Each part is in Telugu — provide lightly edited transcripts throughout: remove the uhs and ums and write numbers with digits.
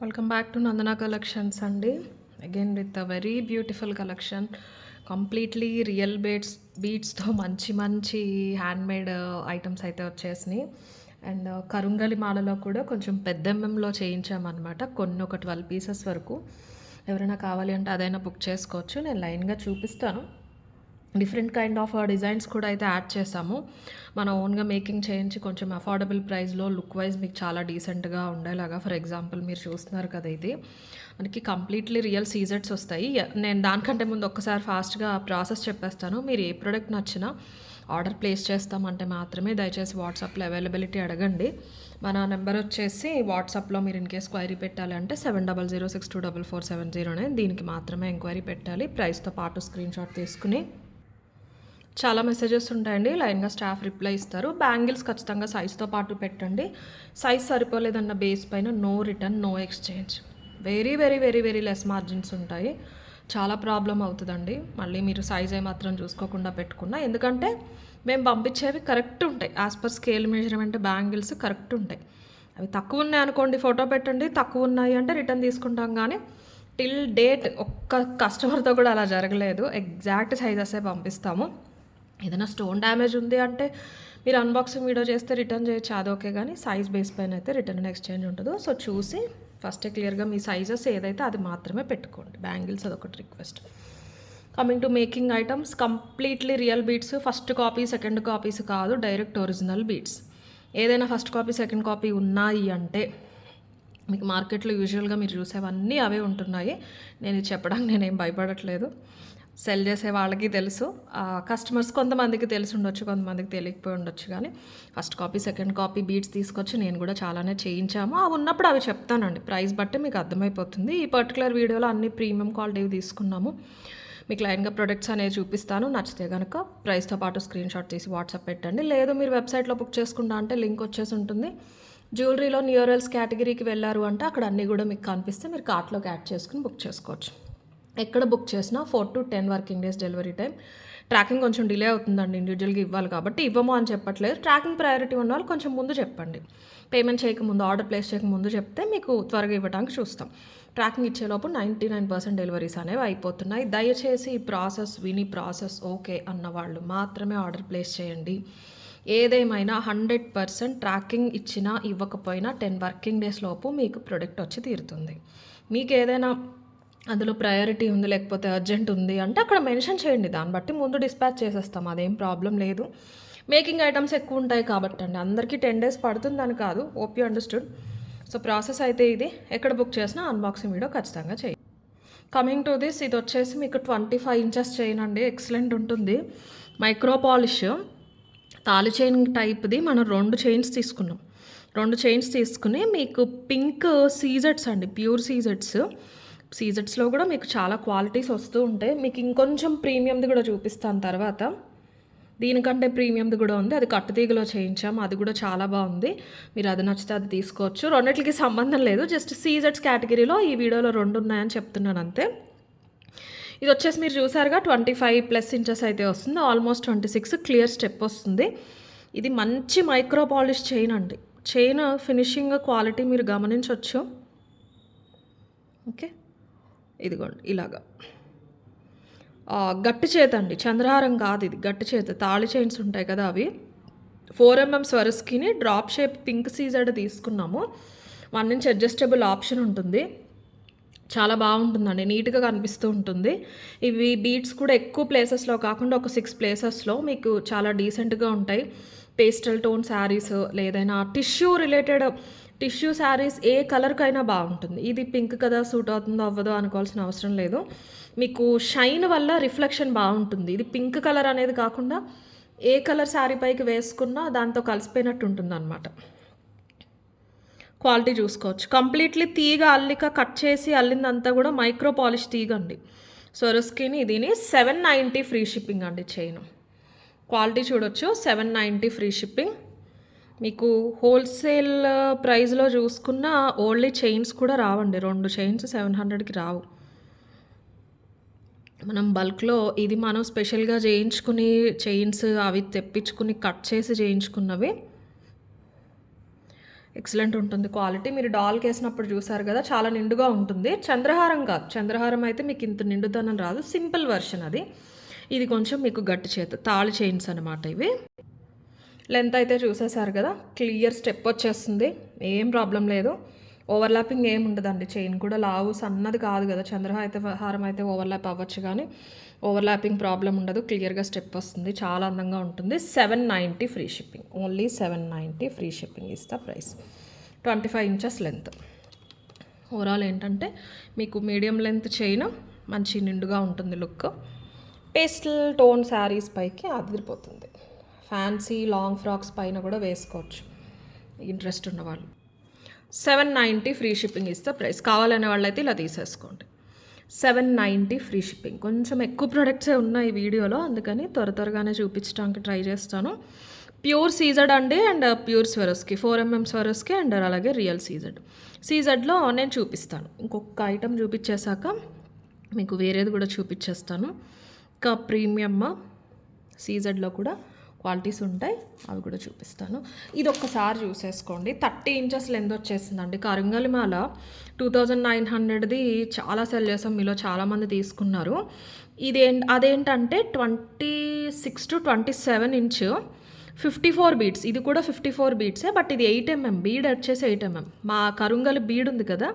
Welcome back to Nandana collections అండి. Again with a very beautiful collection. Completely real బీడ్స్తో మంచి మంచి హ్యాండ్మేడ్ ఐటమ్స్ అయితే వచ్చేసినాయి. అండ్ కరుంగలి మాలలో కూడా కొంచెం పెద్ద ఎంఎంలో చేయించామన్నమాట. కొన్ని ఒక 12 పీసెస్ వరకు. ఎవరైనా కావాలి అంటే అదైనా బుక్ చేసుకోవచ్చు. నేను లైన్గా చూపిస్తాను. డిఫరెంట్ కైండ్ ఆఫ్ డిజైన్స్ కూడా అయితే యాడ్ చేసాము. మన ఓన్గా మేకింగ్ చేయించి కొంచెం అఫోర్డబుల్ ప్రైస్లో లుక్ వైజ్ మీకు చాలా డీసెంట్గా ఉండేలాగా. ఫర్ ఎగ్జాంపుల్ మీరు చూస్తున్నారు కదా, ఇది మనకి కంప్లీట్లీ రియల్ సీజెట్స్ వస్తాయి. నేను దానికంటే ముందు ఒక్కసారి ఫాస్ట్గా ప్రాసెస్ చెప్పేస్తాను. మీరు ఏ ప్రోడక్ట్ నచ్చినా ఆర్డర్ ప్లేస్ చేస్తామంటే మాత్రమే దయచేసి వాట్సాప్లో అవైలబిలిటీ అడగండి. మన నెంబర్ వచ్చేసి వాట్సాప్లో మీరు ఇన్కేస్ క్వైరీ పెట్టాలి అంటే 7006244709. దీనికి మాత్రమే ఎంక్వైరీ పెట్టాలి. ప్రైస్తో పాటు స్క్రీన్ షాట్ తీసుకుని చాలా మెసేజెస్ ఉంటాయండి. లైన్గా స్టాఫ్ రిప్లై ఇస్తారు. బ్యాంగిల్స్ ఖచ్చితంగా సైజ్తో పాటు పెట్టండి. సైజ్ సరిపోలేదన్న బేస్ పైన no return, no exchange. Very very very very less margins ఉంటాయి. చాలా ప్రాబ్లం అవుతుందండి మళ్ళీ మీరు సైజ్ ఏమాత్రం చూసుకోకుండా పెట్టుకున్నా. ఎందుకంటే మేము పంపించేవి కరెక్ట్ ఉంటాయి. As per scale measurement bangles correct ఉంటాయి. అవి తక్కువ ఉన్నాయి అనుకోండి, ఫోటో పెట్టండి. తక్కువ ఉన్నాయి అంటే రిటర్న్ తీసుకుంటాం. కానీ టిల్ డేట్ ఒక్క కస్టమర్తో కూడా అలా జరగలేదు. ఎగ్జాక్ట్ సైజెసే పంపిస్తాము. ఏదైనా స్టోన్ డ్యామేజ్ ఉంది అంటే మీరు అన్బాక్సింగ్ వీడియో చేస్తే రిటర్న్ చేయొచ్చు, అదొకే. కానీ సైజ్ బేస్ పైన అయితే రిటర్న్ అండ్ ఎక్స్చేంజ్ ఉంటుందో. సో చూసి ఫస్టే క్లియర్గా మీ సైజెస్ ఏదైతే అది మాత్రమే పెట్టుకోండి. బ్యాంగిల్స్ అదొకటి request. Coming to making items, completely real beads. First copy second copies కాదు, డైరెక్ట్ ఒరిజినల్ బీడ్స్. ఏదైనా ఫస్ట్ కాపీ సెకండ్ కాపీ ఉన్నాయి అంటే మీకు మార్కెట్లో యూజువల్గా మీరు చూసేవన్నీ అవే ఉంటున్నాయి. నేను ఇది చెప్పడానికి నేనేం భయపడట్లేదు. సెల్ చేసే వాళ్ళకి తెలుసు, కస్టమర్స్ కొంతమందికి తెలిసి ఉండొచ్చు, కొంతమందికి తెలియకపోయి ఉండొచ్చు. కానీ first copy second copy beads తీసుకొచ్చి నేను కూడా చాలానే చేయించాము. అవి ఉన్నప్పుడు అవి చెప్తానండి. ప్రైస్ బట్టి మీకు అర్థమైపోతుంది. ఈ పర్టికులర్ వీడియోలో అన్ని ప్రీమియం క్వాలిటీ తీసుకున్నాము. మీకు లైన్గా ప్రొడక్ట్స్ అనేవి చూపిస్తాను. నచ్చితే కనుక ప్రైస్తో పాటు స్క్రీన్ షాట్ తీసి వాట్సాప్ పెట్టండి. లేదు మీరు వెబ్సైట్లో బుక్ చేసుకుంటా అంటే లింక్ వచ్చేసి ఉంటుంది. జ్యువెలరీలో నియరల్స్ కేటగిరీకి వెళ్ళారు అంటే అక్కడ అన్నీ కూడా మీకు కనిపిస్తే మీరు కార్ట్లోకి యాడ్ చేసుకుని బుక్ చేసుకోవచ్చు. ఎక్కడ బుక్ చేసినా 4 to 10 working days delivery time. Tracking కొంచెం డిలే అవుతుందండి, ఇండివిజువల్గా ఇవ్వాలి కాబట్టి. ఇవ్వము అని చెప్పట్లేదు. ట్రాకింగ్ ప్రయారిటీ ఉన్న వాళ్ళు కొంచెం ముందు చెప్పండి. పేమెంట్ చేయకముందు, ఆర్డర్ ప్లేస్ చేయకముందు చెప్తే మీకు త్వరగా ఇవ్వడానికి చూస్తాం. ట్రాకింగ్ ఇచ్చేలోపు 99% డెలివరీస్ అనేవి అయిపోతున్నాయి. దయచేసి ఈ ప్రాసెస్ విని ప్రాసెస్ ఓకే అన్న వాళ్ళు మాత్రమే ఆర్డర్ ప్లేస్ చేయండి. ఏదేమైనా 100% ట్రాకింగ్ ఇచ్చినా ఇవ్వకపోయినా 10 వర్కింగ్ డేస్ లోపు మీకు ప్రోడక్ట్ వచ్చి తీరుతుంది. మీకు ఏదైనా అందులో ప్రయారిటీ ఉంది, లేకపోతే అర్జెంట్ ఉంది అంటే అక్కడ మెన్షన్ చేయండి. దాన్ని బట్టి ముందు డిస్పాచ్ చేసేస్తాం, అదేం ప్రాబ్లం లేదు. మేకింగ్ ఐటమ్స్ ఎక్కువ ఉంటాయి కాబట్టి అండి, అందరికీ 10 days పడుతుందని కాదు. ఓప్ యూ అండర్స్టూడ్. సో ప్రాసెస్ అయితే ఇది. ఎక్కడ బుక్ చేసినా అన్బాక్సింగ్ వీడియో ఖచ్చితంగా చేయండి. కమింగ్ టు దిస్, ఇది వచ్చేసి మీకు 25 inches చైన్ అండి. ఎక్సలెంట్ ఉంటుంది. మైక్రో పాలిష్ తాళి చైన్ టైప్ది. మనం 2 చైన్స్ తీసుకున్నాం. 2 చైన్స్ తీసుకుని మీకు పింక్ సీజెట్స్ అండి, ప్యూర్ సీజెట్స్లో కూడా మీకు చాలా క్వాలిటీస్ వస్తూ ఉంటాయి. మీకు ఇంకొంచెం ప్రీమియంది కూడా చూపిస్తాను తర్వాత. దీనికంటే ప్రీమియంది కూడా ఉంది, అది కట్టుతీగలో చేయించాం. అది కూడా చాలా బాగుంది. మీరు అది నచ్చితే అది తీసుకోవచ్చు. రెండిట్లకి సంబంధం లేదు, జస్ట్ సీజెట్స్ కేటగిరీలో ఈ వీడియోలో 2 ఉన్నాయని చెప్తున్నాను అంతే. ఇది వచ్చేసి మీరు చూసారుగా 25+ inches అయితే వస్తుంది. ఆల్మోస్ట్ 26 క్లియర్ స్టెప్ వస్తుంది. ఇది మంచి మైక్రో పాలిష్ చైన్ అండి. చైన్ ఫినిషింగ్ క్వాలిటీ మీరు గమనించవచ్చు. ఓకే, ఇదిగోండి ఇలాగా గట్టి చేత అండి, చంద్రహారం కాదు ఇది, గట్టి చేత. తాళి చైన్స్ ఉంటాయి కదా అవి. 4 mm స్వరస్కిని డ్రాప్ షేప్ పింక్ సీజెడ్ తీసుకున్నాము. 1 inch అడ్జస్టబుల్ ఆప్షన్ ఉంటుంది. చాలా బాగుంటుందండి, నీట్గా కనిపిస్తూ ఉంటుంది. ఇవి బీడ్స్ కూడా ఎక్కువ ప్లేసెస్లో కాకుండా ఒక 6 places మీకు చాలా డీసెంట్గా ఉంటాయి. పేస్టల్ టోన్ శారీస్, లేదైనా టిష్యూ శారీస్ ఏ కలర్కైనా బాగుంటుంది. ఇది పింక్ కదా, సూట్ అవుతుందో అవ్వదో అనుకోవాల్సిన అవసరం లేదు. మీకు షైన్ వల్ల రిఫ్లెక్షన్ బాగుంటుంది. ఇది పింక్ కలర్ అనేది కాకుండా ఏ కలర్ శారీ పైకి వేసుకున్నా దాంతో కలిసిపోయినట్టు ఉంటుంది అనమాట. క్వాలిటీ చూసుకోవచ్చు. కంప్లీట్లీ తీగ అల్లిక కట్ చేసి అల్లిందంతా కూడా మైక్రో పాలిష్ తీగ అండి. సొరస్కిని దీని 790 ఫ్రీ షిప్పింగ్ అండి. చైన్ క్వాలిటీ చూడొచ్చు. 790 ఫ్రీ షిప్పింగ్. మీకు హోల్సేల్ ప్రైస్లో చూసుకున్న ఓన్లీ చైన్స్ కూడా రావండి. 2 చైన్స్ 700కి రావు. మనం బల్క్లో ఇది మనం స్పెషల్గా చేయించుకుని చైన్స్ అవి తెప్పించుకుని కట్ చేసి చేయించుకున్నవి. ఎక్సలెంట్ ఉంటుంది క్వాలిటీ. మీరు డాల్కి వేసినప్పుడు చూసారు కదా, చాలా నిండుగా ఉంటుంది. చంద్రహారం కాదు, చంద్రహారం అయితే మీకు ఇంత నిండుదనం రాదు, సింపుల్ వర్షన్ అది. ఇది కొంచెం మీకు గట్టి చేత తాళి చైన్స్ అనమాట ఇవి. లెంత్ అయితే చూసేసారు కదా, క్లియర్ స్టెప్ వచ్చేస్తుంది, ఏం ప్రాబ్లం లేదు. ఓవర్లాపింగ్ ఏమి ఉండదండి. చైన్ కూడా లావు సన్నది కాదు కదా, చంద్రహారం అయితే ఓవర్లాప్ అవ్వచ్చు, కానీ ఓవర్లాపింగ్ ప్రాబ్లం ఉండదు, క్లియర్గా స్టెప్ వస్తుంది, చాలా అందంగా ఉంటుంది. 790 free shipping, only 790 free shipping ఇస్తా ప్రైస్. 25 inches length. ఓవరాల్ ఏంటంటే మీకు మీడియం లెంత్ చైన్, మంచి నిండుగా ఉంటుంది లుక్. పేస్టల్ టోన్ శారీస్ పైకి అదిరిపోతుంది. ఫ్యాన్సీ లాంగ్ ఫ్రాక్స్ పైన కూడా వేసుకోవచ్చు ఇంట్రెస్ట్ ఉన్నవాళ్ళు. 790 ఫ్రీ షిప్పింగ్ ఇస్తే ప్రైస్. కావాలనే వాళ్ళైతే ఇలా తీసేసుకోండి. 790 ఫ్రీ షిప్పింగ్. కొంచెం ఎక్కువ ప్రొడక్ట్సే ఉన్నాయి ఈ వీడియోలో, అందుకని త్వరగానే చూపించడానికి ట్రై చేస్తాను. ప్యూర్ సీజెడ్ అండి, అండ్ ప్యూర్ స్వెరోస్కి 4mm స్వెరోస్కి, అండ్ అలాగే రియల్ సీజెడ్లో నేను చూపిస్తాను. ఇంకొక ఐటమ్ చూపించేశాక మీకు వేరేది కూడా చూపించేస్తాను. ఇంకా ప్రీమియమ్ సీజెడ్లో కూడా క్వాలిటీస్ ఉంటాయి, అవి కూడా చూపిస్తాను. ఇది ఒక్కసారి చూసేసుకోండి. 30 ఇంచెస్ లెంత్ వచ్చేసిందండి. కరింగలిమాల 2900ది చాలా సెల్ చేసాం, మీలో చాలామంది తీసుకున్నారు. అదేంటంటే 26 to 27 ఇంచ్ 54 బీడ్స్. ఇది కూడా 54 బీడ్సే, బట్ ఇది 8mm బీడ్ వచ్చేసి 8mm. మా కరుంగలి బీడ్ ఉంది కదా,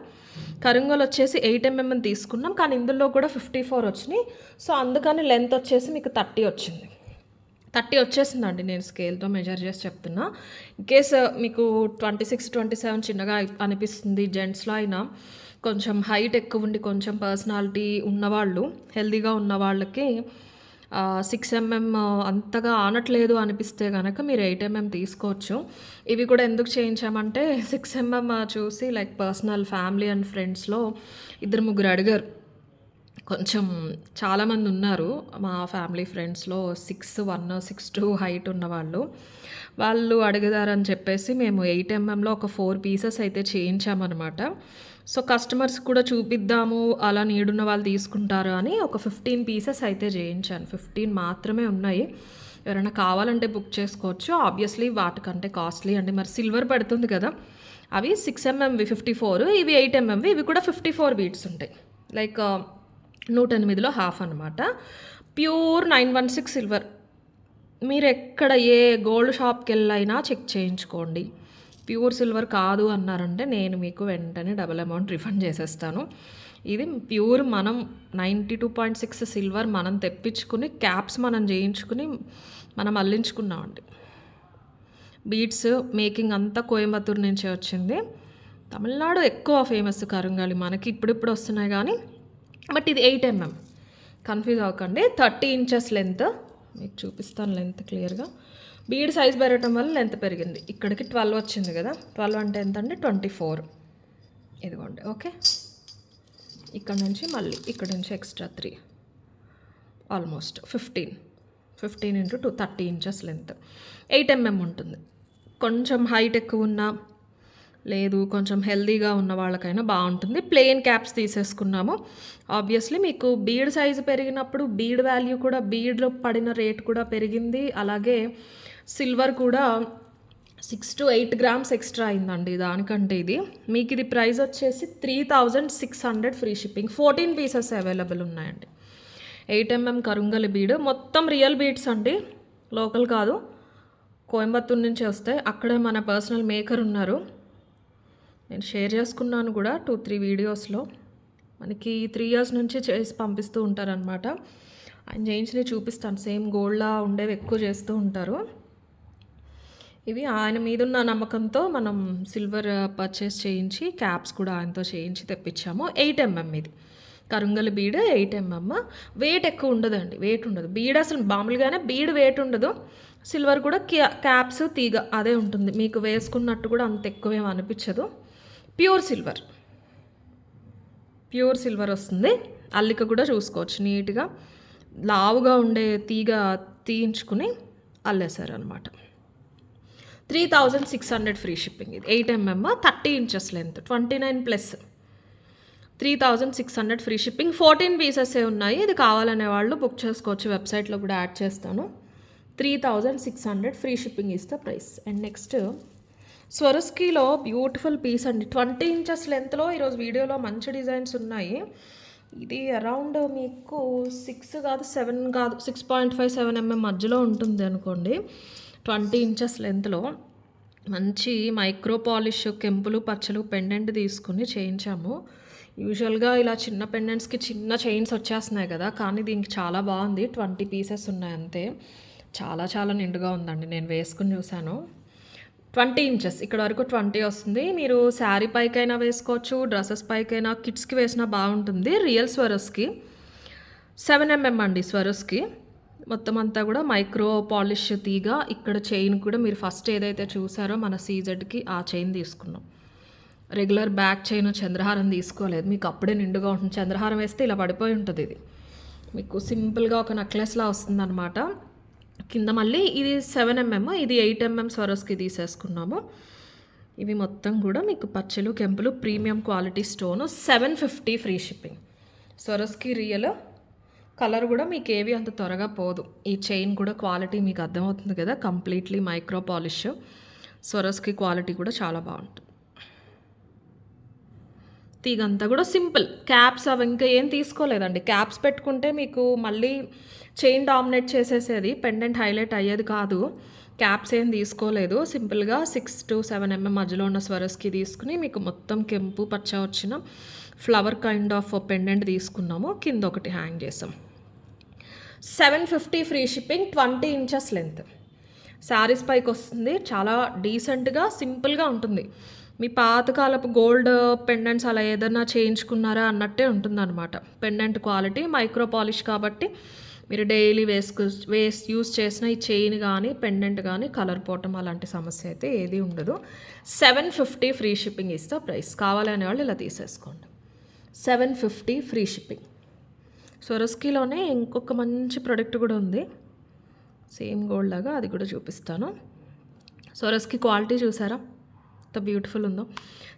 కరుంగల్ వచ్చేసి 8mm అని తీసుకున్నాం, కానీ ఇందులో కూడా 54 వచ్చినాయి. సో అందుకని లెంత్ వచ్చేసి మీకు 30 వచ్చింది. 30 వచ్చేసిందండి, నేను స్కేల్తో మెజర్ చేసి చెప్తున్నా. ఇన్కేస్ మీకు 26, 27 చిన్నగా అనిపిస్తుంది, జెంట్స్లో అయినా కొంచెం హైట్ ఎక్కువ ఉండి కొంచెం పర్సనాలిటీ ఉన్నవాళ్ళు, హెల్తీగా ఉన్న వాళ్ళకి 6mm అంతగా ఆనట్లేదు అనిపిస్తే కనుక మీరు 8mm తీసుకోవచ్చు. ఇవి కూడా ఎందుకు చేయించామంటే 6mm చూసి లైక్ పర్సనల్ ఫ్యామిలీ అండ్ ఫ్రెండ్స్లో 2-3 అడిగారు. కొంచెం చాలామంది ఉన్నారు మా ఫ్యామిలీ ఫ్రెండ్స్లో 6'1", 6'2" హైట్ ఉన్నవాళ్ళు. వాళ్ళు అడిగేదారని చెప్పేసి మేము 8mmలో ఒక 4 పీసెస్ అయితే చేయించామన్నమాట. సో కస్టమర్స్ కూడా చూపిద్దాము, అలా నీడున్న వాళ్ళు తీసుకుంటారు అని ఒక 15 పీసెస్ అయితే చేయించాను. 15 మాత్రమే ఉన్నాయి, ఎవరైనా కావాలంటే బుక్ చేసుకోవచ్చు. ఆబ్వియస్లీ వాటికంటే కాస్ట్లీ అండి, మరి సిల్వర్ పడుతుంది కదా. అవి 6mmవి 54, ఇవి 8mmవి, ఇవి కూడా 54 బీట్స్ ఉంటాయి. లైక్ 108లో హాఫ్ అనమాట. Pure 916 silver. మీరు ఎక్కడ ఏ గోల్డ్ షాప్కి వెళ్ళైనా చెక్ చేయించుకోండి. ప్యూర్ సిల్వర్ కాదు అన్నారంటే నేను మీకు వెంటనే డబుల్ అమౌంట్ రిఫండ్ చేసేస్తాను. ఇది ప్యూర్ మనం 92.6 సిల్వర్ మనం తెప్పించుకుని క్యాప్స్ మనం చేయించుకుని మనం అల్లించుకున్నామండి. బీడ్స్ మేకింగ్ అంతా కోయంబత్తూరు నుంచే వచ్చింది. తమిళనాడు ఎక్కువ ఫేమస్ కరుంగలి, మనకి ఇప్పుడిప్పుడు వస్తున్నాయి కానీ, బట్ ఇది 8mm, కన్ఫ్యూజ్ అవ్వకండి. 30 ఇంచెస్ లెంత్ మీకు చూపిస్తాను, లెంత్ క్లియర్గా. బీడ్ సైజ్ పెరగటం వల్ల లెంత్ పెరిగింది. ఇక్కడికి 12 వచ్చింది కదా, 12 అంటే ఎంత అండి 24, ఇదిగోండి. ఓకే, ఇక్కడ నుంచి మళ్ళీ ఇక్కడ నుంచి extra 3, almost 15 into 2, 30 inches length. 8mm ఉంటుంది. కొంచెం హైట్ ఎక్కువ ఉన్నా లేదు, కొంచెం హెల్దీగా ఉన్న వాళ్ళకైనా బాగుంటుంది. ప్లెయిన్ క్యాప్స్ తీసేసుకున్నాము. ఆబ్వియస్లీ మీకు బీడ్ సైజు పెరిగినప్పుడు బీడ్ వాల్యూ కూడా, బీడ్లో పడిన రేట్ కూడా పెరిగింది. అలాగే సిల్వర్ కూడా 6 to 8 grams ఎక్స్ట్రా అయిందండి దానికంటే. ఇది మీకు ఇది ప్రైస్ వచ్చేసి 3600 ఫ్రీ షిప్పింగ్. 14 పీసెస్ అవైలబుల్ ఉన్నాయండి. 8mm కరుంగలి బీడ్, మొత్తం రియల్ బీడ్స్ అండి, లోకల్ కాదు, కోయంబత్తూరు నుంచి వస్తాయి. అక్కడే మన పర్సనల్ మేకర్ ఉన్నారు, నేను షేర్ చేసుకున్నాను కూడా 2-3 వీడియోస్లో. మనకి 3 years నుంచి చేసి పంపిస్తూ ఉంటారనమాట. ఆయన చేయించినవి చూపిస్తాను, సేమ్ గోల్డ్లా ఉండేవి ఎక్కువ చేస్తూ ఉంటారు. ఇవి ఆయన మీదున్న నమ్మకంతో మనం సిల్వర్ పర్చేస్ చేయించి క్యాప్స్ కూడా ఆయనతో చేయించి తెప్పించాము. 8mm ఇది కరుంగలి బీడ్, 8mm. వెయిట్ ఎక్కువ ఉండదండి, వెయిట్ ఉండదు. బీడ్ అసలు మామూలుగానే బీడ్ వెయిట్ ఉండదు. సిల్వర్ కూడా క్యాప్స్ తీగ అదే ఉంటుంది, మీకు వేసుకున్నట్టు కూడా అంత ఎక్కువేం అనిపించదు. ప్యూర్ సిల్వర్ వస్తుంది. అల్లిక కూడా చూసుకోవచ్చు, నీట్గా లావుగా ఉండే తీగ తీయించుకుని అల్లేశారు అనమాట. 3600 ఫ్రీ షిప్పింగ్. ఇది 8mm, 30 inches length, 29+, 3600 free shipping. 14 పీసెసే ఉన్నాయి. ఇది కావాలనే వాళ్ళు బుక్ చేసుకోవచ్చు, వెబ్సైట్లో కూడా యాడ్ చేస్తాను. 3600 ఫ్రీ షిప్పింగ్ ఇస్తే ప్రైస్. అండ్ నెక్స్ట్ స్వరస్కీలో బ్యూటిఫుల్ పీస్ అండి. 20 ఇంచెస్ లెంత్‌లో ఈరోజు వీడియోలో మంచి డిజైన్స్ ఉన్నాయి. ఇది అరౌండ్ మీకు 6 కాదు, 7 కాదు, 6.5, 7 మధ్యలో ఉంటుంది అనుకోండి. 20 ఇంచెస్ లెంత్‌లో మంచి మైక్రో పాలిష్ కెంపులు, పచ్చలు పెండెంట్ తీసుకొని చేయించాము. యూజువల్‌గా ఇలా చిన్న పెండెంట్స్‌కి చిన్న చైన్స్ వచ్చేస్తున్నాయి కదా! కానీ దీనికి చాలా బాగుంది. 20 పీసెస్ ఉన్నాయి అంతే. చాలా చాలా నిండుగా ఉందండి. నేను వేసుకొని చూశాను. 20 ఇంచెస్ ఇక్కడ వరకు 20 వస్తుంది. మీరు శారీ పైకైనా వేసుకోవచ్చు, డ్రెస్సెస్ పైకైనా, కిడ్స్‌కి వేసినా బాగుంటుంది. రియల్ స్వరస్‌కి 7 అండి స్వరస్‌కి. మొత్తం అంతా కూడా మైక్రో పాలిష్ తీగ. ఇక్కడ చైన్ కూడా మీరు ఫస్ట్ ఏదైతే చూసారో మన సీజెడ్‌కి ఆ చైన్ తీసుకున్నాం. రెగ్యులర్ బ్యాక్ చైన్ చంద్రహారం తీసుకోలేదు. మీకు అప్పుడే నిండుగా ఉంటుంది. చంద్రహారం వేస్తే ఇలా పడిపోయి ఉంటుంది ఇది. మీకు సింపుల్గా ఒక నెక్లెస్లా వస్తుందన్నమాట. కింద మళ్ళీ ఇది 7 ఇది 8 స్వరస్కి తీసేసుకున్నాము. ఇవి మొత్తం కూడా మీకు పచ్చలు కెంపులు premium quality stone 750 free shipping. Swarovski real colour కూడా మీకు ఏవి అంత త్వరగా పోదు. ఈ చైన్ కూడా క్వాలిటీ మీకు అర్థమవుతుంది కదా, కంప్లీట్లీ మైక్రో పాలిష్. స్వరస్కి క్వాలిటీ కూడా చాలా బాగుంటుంది. తీగంతా కూడా సింపుల్. క్యాప్స్ అవి ఇంకా ఏం తీసుకోలేదండి. క్యాప్స్ పెట్టుకుంటే మీకు మళ్ళీ చైన్ డామినేట్ చేసేసేది, పెండెంట్ హైలైట్ అయ్యేది కాదు. క్యాప్స్ ఏం తీసుకోలేదు. సింపుల్గా 6 to 7 మధ్యలో ఉన్న స్వరస్కి తీసుకుని మీకు మొత్తం కెంపు పచ్చ వచ్చిన ఫ్లవర్ కైండ్ ఆఫ్ పెండెంట్ తీసుకున్నాము. కింద ఒకటి హ్యాంగ్ చేసాం. 750 free shipping, 20 inches length. Saris పైకి వస్తుంది. చాలా డీసెంట్గా సింపుల్గా ఉంటుంది. మీ పాతకాలపు గోల్డ్ పెండెంట్స్ అలా ఏదైనా చేయించుకున్నారా అన్నట్టే ఉంటుందన్నమాట. పెండెంట్ క్వాలిటీ మైక్రో పాలిష్ కాబట్టి మీరు డైలీ యూస్ చేసిన ఈ చైన్ కానీ పెండెంట్ కానీ కలర్ పోవటం అలాంటి సమస్య అయితే ఏది ఉండదు. 750 ఫ్రీ షిప్పింగ్ ఇస్తే ప్రైస్. కావాలనే వాళ్ళు ఇలా తీసేసుకోండి. 750 ఫ్రీ షిప్పింగ్. స్వరస్కీలోనే ఇంకొక మంచి ప్రోడక్ట్ కూడా ఉంది, సేమ్ గోల్డ్ లాగా, అది కూడా చూపిస్తాను. స్వరస్కీ క్వాలిటీ చూసారా ఎంత బ్యూటిఫుల్ ఉందో.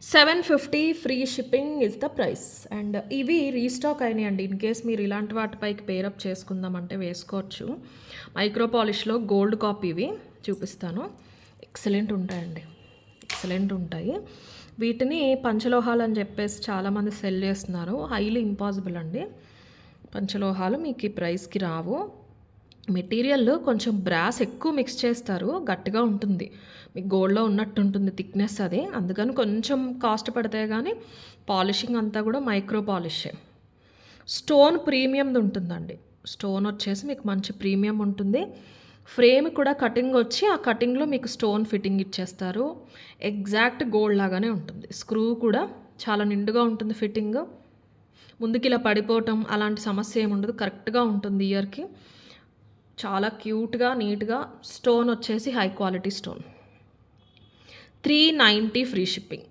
750 free shipping is the price. And ఇవి రీస్టాక్ అయినాయండి. ఇన్ కేస్ మీరు ఇలాంటి వాటిపైకి పేరప్ చేసుకుందామంటే వేసుకోవచ్చు. మైక్రో పాలిష్లో గోల్డ్ కాపీ ఇవి చూపిస్తాను. ఎక్సలెంట్ ఉంటాయండి, ఎక్సలెంట్ ఉంటాయి. వీటిని పంచలోహాలు అని చెప్పేసి చాలామంది సెల్ చేస్తున్నారు. హైలీ ఇంపాసిబుల్ అండి. పంచలోహాలు మీకు ఈ ప్రైస్కి రావు. మెటీరియల్ కొంచెం బ్రాస్ ఎక్కువ మిక్స్ చేస్తారు, గట్టిగా ఉంటుంది. మీకు గోల్డ్లో ఉన్నట్టు ఉంటుంది థిక్నెస్ అది, అందుకని కొంచెం కాస్ట్ పడతాయి. కానీ పాలిషింగ్ అంతా కూడా మైక్రో పాలిషే. స్టోన్ ప్రీమియంది ఉంటుందండి. స్టోన్ వచ్చేసి మీకు మంచి ప్రీమియం ఉంటుంది. ఫ్రేమ్ కూడా కటింగ్ వచ్చి ఆ కటింగ్లో మీకు స్టోన్ ఫిట్టింగ్ ఇచ్చేస్తారు. ఎగ్జాక్ట్ గోల్డ్ లాగానే ఉంటుంది. స్క్రూ కూడా చాలా నిండుగా ఉంటుంది. ఫిట్టింగ్ ముందుకి ఇలా పడిపోవటం అలాంటి సమస్య ఏమి ఉండదు. కరెక్ట్గా ఉంటుంది ఇయర్కి. చాలా క్యూట్గా నీట్గా. స్టోన్ వచ్చేసి high quality stone. 390 free shipping.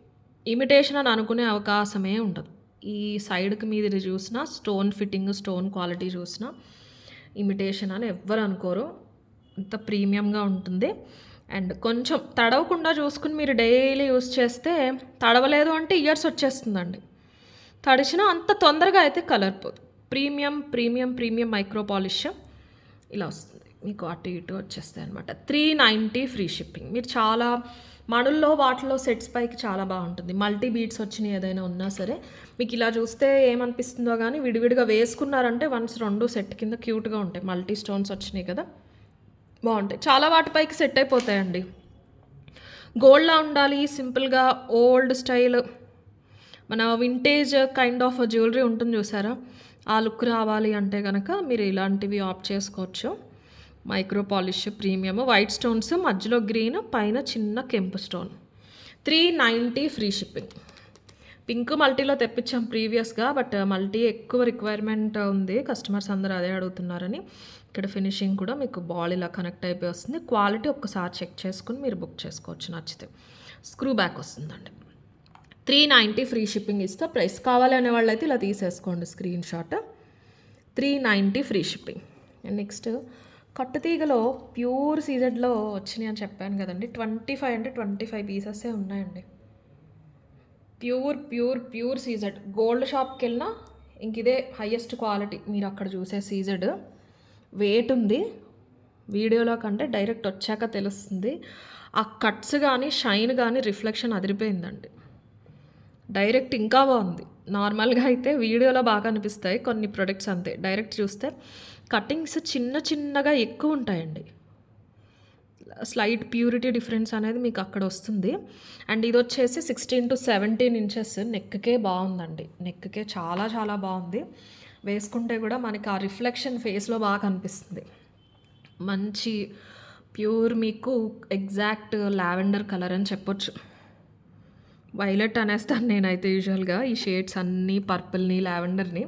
Imitation అని అనుకునే అవకాశమే ఉండదు. ఈ సైడ్కి మీది చూసినా స్టోన్ ఫిట్టింగ్ స్టోన్ క్వాలిటీ చూసినా ఇమిటేషన్ అని ఎవ్వరు అనుకోరు. అంత ప్రీమియంగా ఉంటుంది. అండ్ కొంచెం తడవకుండా చూసుకుని మీరు డైలీ యూస్ చేస్తే, తడవలేదు అంటే ఇయర్స్ వచ్చేస్తుందండి. తడిచినా అంత తొందరగా అయితే కలర్ పోదు. Premium premium premium micro polish ఇలా వస్తుంది. మీకు అటు ఇటు వచ్చేస్తాయి అనమాట. 390 ఫ్రీ షిప్పింగ్. మీరు చాలా మణుల్లో వాటిలో సెట్స్ పైకి చాలా బాగుంటుంది. మల్టీ బీడ్స్ వచ్చినాయి ఏదైనా ఉన్నా సరే మీకు ఇలా చూస్తే ఏమనిపిస్తుందో కానీ విడివిడిగా వేసుకున్నారంటే వన్స్ 2 సెట్ కింద క్యూట్గా ఉంటాయి. మల్టీ స్టోన్స్ వచ్చినాయి కదా, బాగుంటాయి. చాలా వాటిపైకి సెట్ అయిపోతాయండి. గోల్డ్లా ఉండాలి, సింపుల్గా ఓల్డ్ స్టైల్ మన వింటేజ్ కైండ్ ఆఫ్ జ్యువెలరీ ఉంటుంది చూసారా, ఆ లుక్ రావాలి అంటే కనుక మీరు ఇలాంటివి ఆప్ట్ చేసుకోవచ్చు. Micro polish premium white stones, మధ్యలో గ్రీన్, పైన చిన్న కెంపు స్టోన్. 390 free shipping. పింక్ మల్టీలో తెప్పించాం ప్రీవియస్గా, బట్ మల్టీ ఎక్కువ రిక్వైర్మెంట్ ఉంది, కస్టమర్స్ అందరూ అదే అడుగుతున్నారని. ఇక్కడ ఫినిషింగ్ కూడా మీకు బాల్ ఇలా కనెక్ట్ అయిపోయి వస్తుంది. క్వాలిటీ ఒక్కసారి చెక్ చేసుకుని మీరు బుక్ చేసుకోవచ్చు నచ్చితే. స్క్రూ బ్యాక్ వస్తుందండి. 390 ఫ్రీ షిప్పింగ్ ఇస్తే ప్రైస్. కావాలి అనే వాళ్ళైతే ఇలా తీసేసుకోండి screenshot. 390 free shipping. And next కట్టుతీగలో ప్యూర్ సీజెడ్లో వచ్చినాయి అని చెప్పాను కదండి. 25 అంటే 25 పీసెసే ఉన్నాయండి. Pure pure pure CZ. Gold షాప్కి వెళ్ళినా ఇంక ఇదే హయ్యెస్ట్ క్వాలిటీ. మీరు అక్కడ చూసే సీజెడ్ వెయిట్ ఉంది, వీడియోలో కంటే డైరెక్ట్ వచ్చాక తెలుస్తుంది. ఆ కట్స్ కానీ షైన్ కానీ రిఫ్లెక్షన్ అదిరిపోయిందండి. డైరెక్ట్ ఇంకా బాగుంది. నార్మల్గా అయితే వీడియోలో బాగా అనిపిస్తాయి కొన్ని ప్రొడక్ట్స్, అంతే డైరెక్ట్ చూస్తే కటింగ్స్ చిన్న చిన్నగా ఎక్కువ ఉంటాయండి. స్లైట్ ప్యూరిటీ డిఫరెన్స్ అనేది మీకు అక్కడ వస్తుంది. అండ్ ఇది వచ్చేసి 16-17 ఇంచెస్ నెక్కే బాగుందండి. నెక్కే చాలా చాలా బాగుంది. వేసుకుంటే కూడా మనకి ఆ రిఫ్లెక్షన్ ఫేస్లో బాగా కనిపిస్తుంది. మంచి ప్యూర్ మీకు ఎగ్జాక్ట్ లావెండర్ కలర్ అని చెప్పొచ్చు. వైలెట్ అనేస్తాను నేనైతే యూజువల్గా ఈ షేడ్స్ అన్నీ, పర్పుల్ని లావెండర్ని.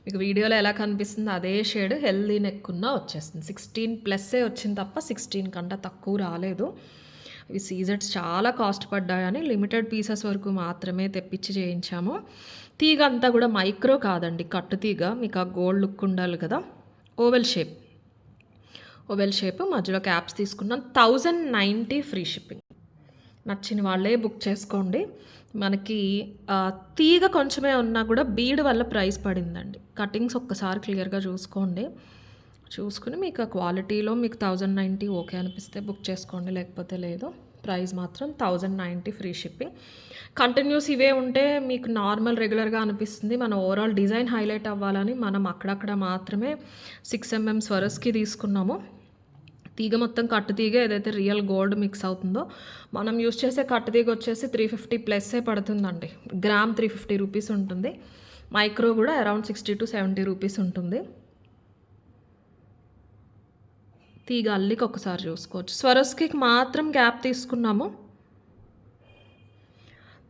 మీకు వీడియోలో ఎలా కనిపిస్తుందో అదే షేడ్ హెల్దీ నెక్ ఉన్న వచ్చేస్తుంది. 16+ వచ్చింది తప్ప 16 కంటే తక్కువ రాలేదు. ఇవి సీజెట్స్ చాలా కాస్ట్ పడ్డాయని లిమిటెడ్ పీసెస్ వరకు మాత్రమే తెప్పించి చేయించాము. తీగ అంతా కూడా మైక్రో కాదండి, కట్టు తీగ. మీకు ఆ గోల్డ్ లుక్ ఉండాలి కదా. ఓవెల్ షేప్ మధ్యలో క్యాప్స్ తీసుకున్నాం. 1090 ఫ్రీ షిప్పింగ్. నచ్చిన వాళ్ళే బుక్ చేసుకోండి. మనకి తీగ కొంచెమే ఉన్నా కూడా బీడ్ వల్ల ప్రైస్ పడిందండి. కటింగ్స్ ఒక్కసారి క్లియర్గా చూసుకోండి. చూసుకుని మీకు ఆ క్వాలిటీలో మీకు 1090 ఓకే అనిపిస్తే బుక్ చేసుకోండి, లేకపోతే లేదు. ప్రైస్ మాత్రం 1090 ఫ్రీ షిప్పింగ్. కంటిన్యూస్ ఇవే ఉంటే మీకు నార్మల్ రెగ్యులర్గా అనిపిస్తుంది. మన ఓవరాల్ డిజైన్ హైలైట్ అవ్వాలని మనం అక్కడక్కడ మాత్రమే 6mm స్వరస్కి తీసుకున్నాము. తీగ మొత్తం కట్టు తీగ ఏదైతే రియల్ గోల్డ్ మిక్స్ అవుతుందో, మనం యూస్ చేసే కట్టు తీగ వచ్చేసి 350+ పడుతుందండి. గ్రామ్ 350 రూపీస్ ఉంటుంది. మైక్రో కూడా అరౌండ్ 60-70 రూపీస్ ఉంటుంది. తీగ అల్లికి ఒకసారి చూసుకోవచ్చు. స్వరస్కి మాత్రం గ్యాప్ తీసుకున్నాము.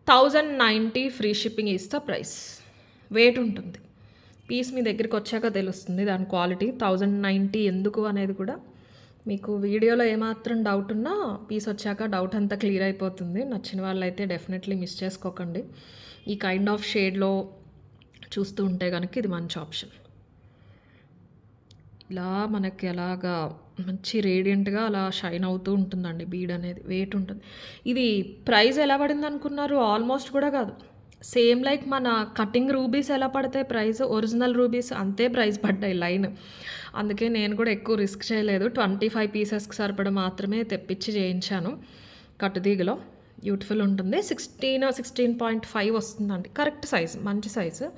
1090 free shipping is the price. Weight ఉంటుంది. పీస్ మీ దగ్గరికి వచ్చాక తెలుస్తుంది దాని క్వాలిటీ. 1090 ఎందుకు అనేది కూడా మీకు వీడియోలో ఏమాత్రం డౌట్ ఉన్నా పీస్ వచ్చాక డౌట్ అంతా క్లియర్ అయిపోతుంది. నచ్చిన వాళ్ళైతే డెఫినెట్లీ మిస్ చేసుకోకండి. ఈ కైండ్ ఆఫ్ షేడ్లో చూస్తూ ఉంటే కనుక ఇది మంచి ఆప్షన్. ఇలా మనకి అలాగా మంచి రేడియంట్గా అలా షైన్ అవుతూ ఉంటుందండి బీడ్ అనేది. వెయిట్ ఉంటుంది. ఇది ప్రైస్ ఎలా పడింది అనుకున్నారు? ఆల్మోస్ట్ కూడా కాదు. సేమ్ లైక్ మన కటింగ్ రూబీస్ ఎలా పడతాయి ప్రైస్, ఒరిజినల్ రూబీస్ అంతే ప్రైస్ పడ్డాయి లైన్. అందుకే నేను కూడా ఎక్కువ రిస్క్ చేయలేదు. 25 పీసెస్కి సరిపడ మాత్రమే తెప్పించి చేయించాను. కట్టుతీగలో బ్యూటిఫుల్ ఉంటుంది. 16-16.5 వస్తుందండి. కరెక్ట్ సైజ్, మంచి సైజు.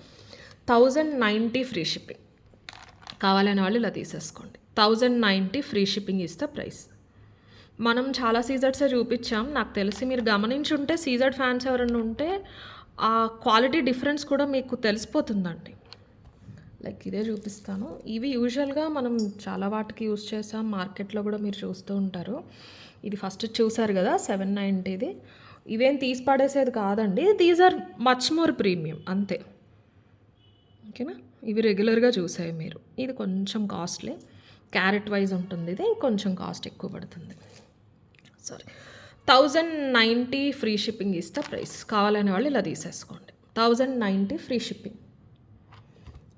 1090 free shipping. కావాలనే వాళ్ళు ఇలా తీసేసుకోండి. 1090 free shipping is the price. మనం చాలా సీజర్సే చూపించాం. నాకు తెలిసి మీరు గమనించి ఉంటే, సీజర్ ఫ్యాన్స్ ఎవరైనా ఉంటే ఆ క్వాలిటీ డిఫరెన్స్ కూడా మీకు తెలిసిపోతుందండి. లైక్ ఇదే చూపిస్తాను. ఇవి యూజువల్గా మనం చాలా వాటికి యూజ్ చేసాం. మార్కెట్లో కూడా మీరు చూస్తూ ఉంటారు. ఇది ఫస్ట్ చూసారు కదా 790ది. ఇవేం తీసి పడేసేది కాదండి. These are much more premium అంతే. ఓకేనా. ఇవి రెగ్యులర్గా చూసాయి మీరు. ఇది కొంచెం కాస్ట్లీ, క్యారెట్ వైజ్ ఉంటుంది. ఇది కొంచెం కాస్ట్ ఎక్కువ పడుతుంది. Sorry, 1090 free shipping is the price. కావాలనే వాళ్ళు ఇలా తీసేసుకోండి. 1090 ఫ్రీ షిప్పింగ్.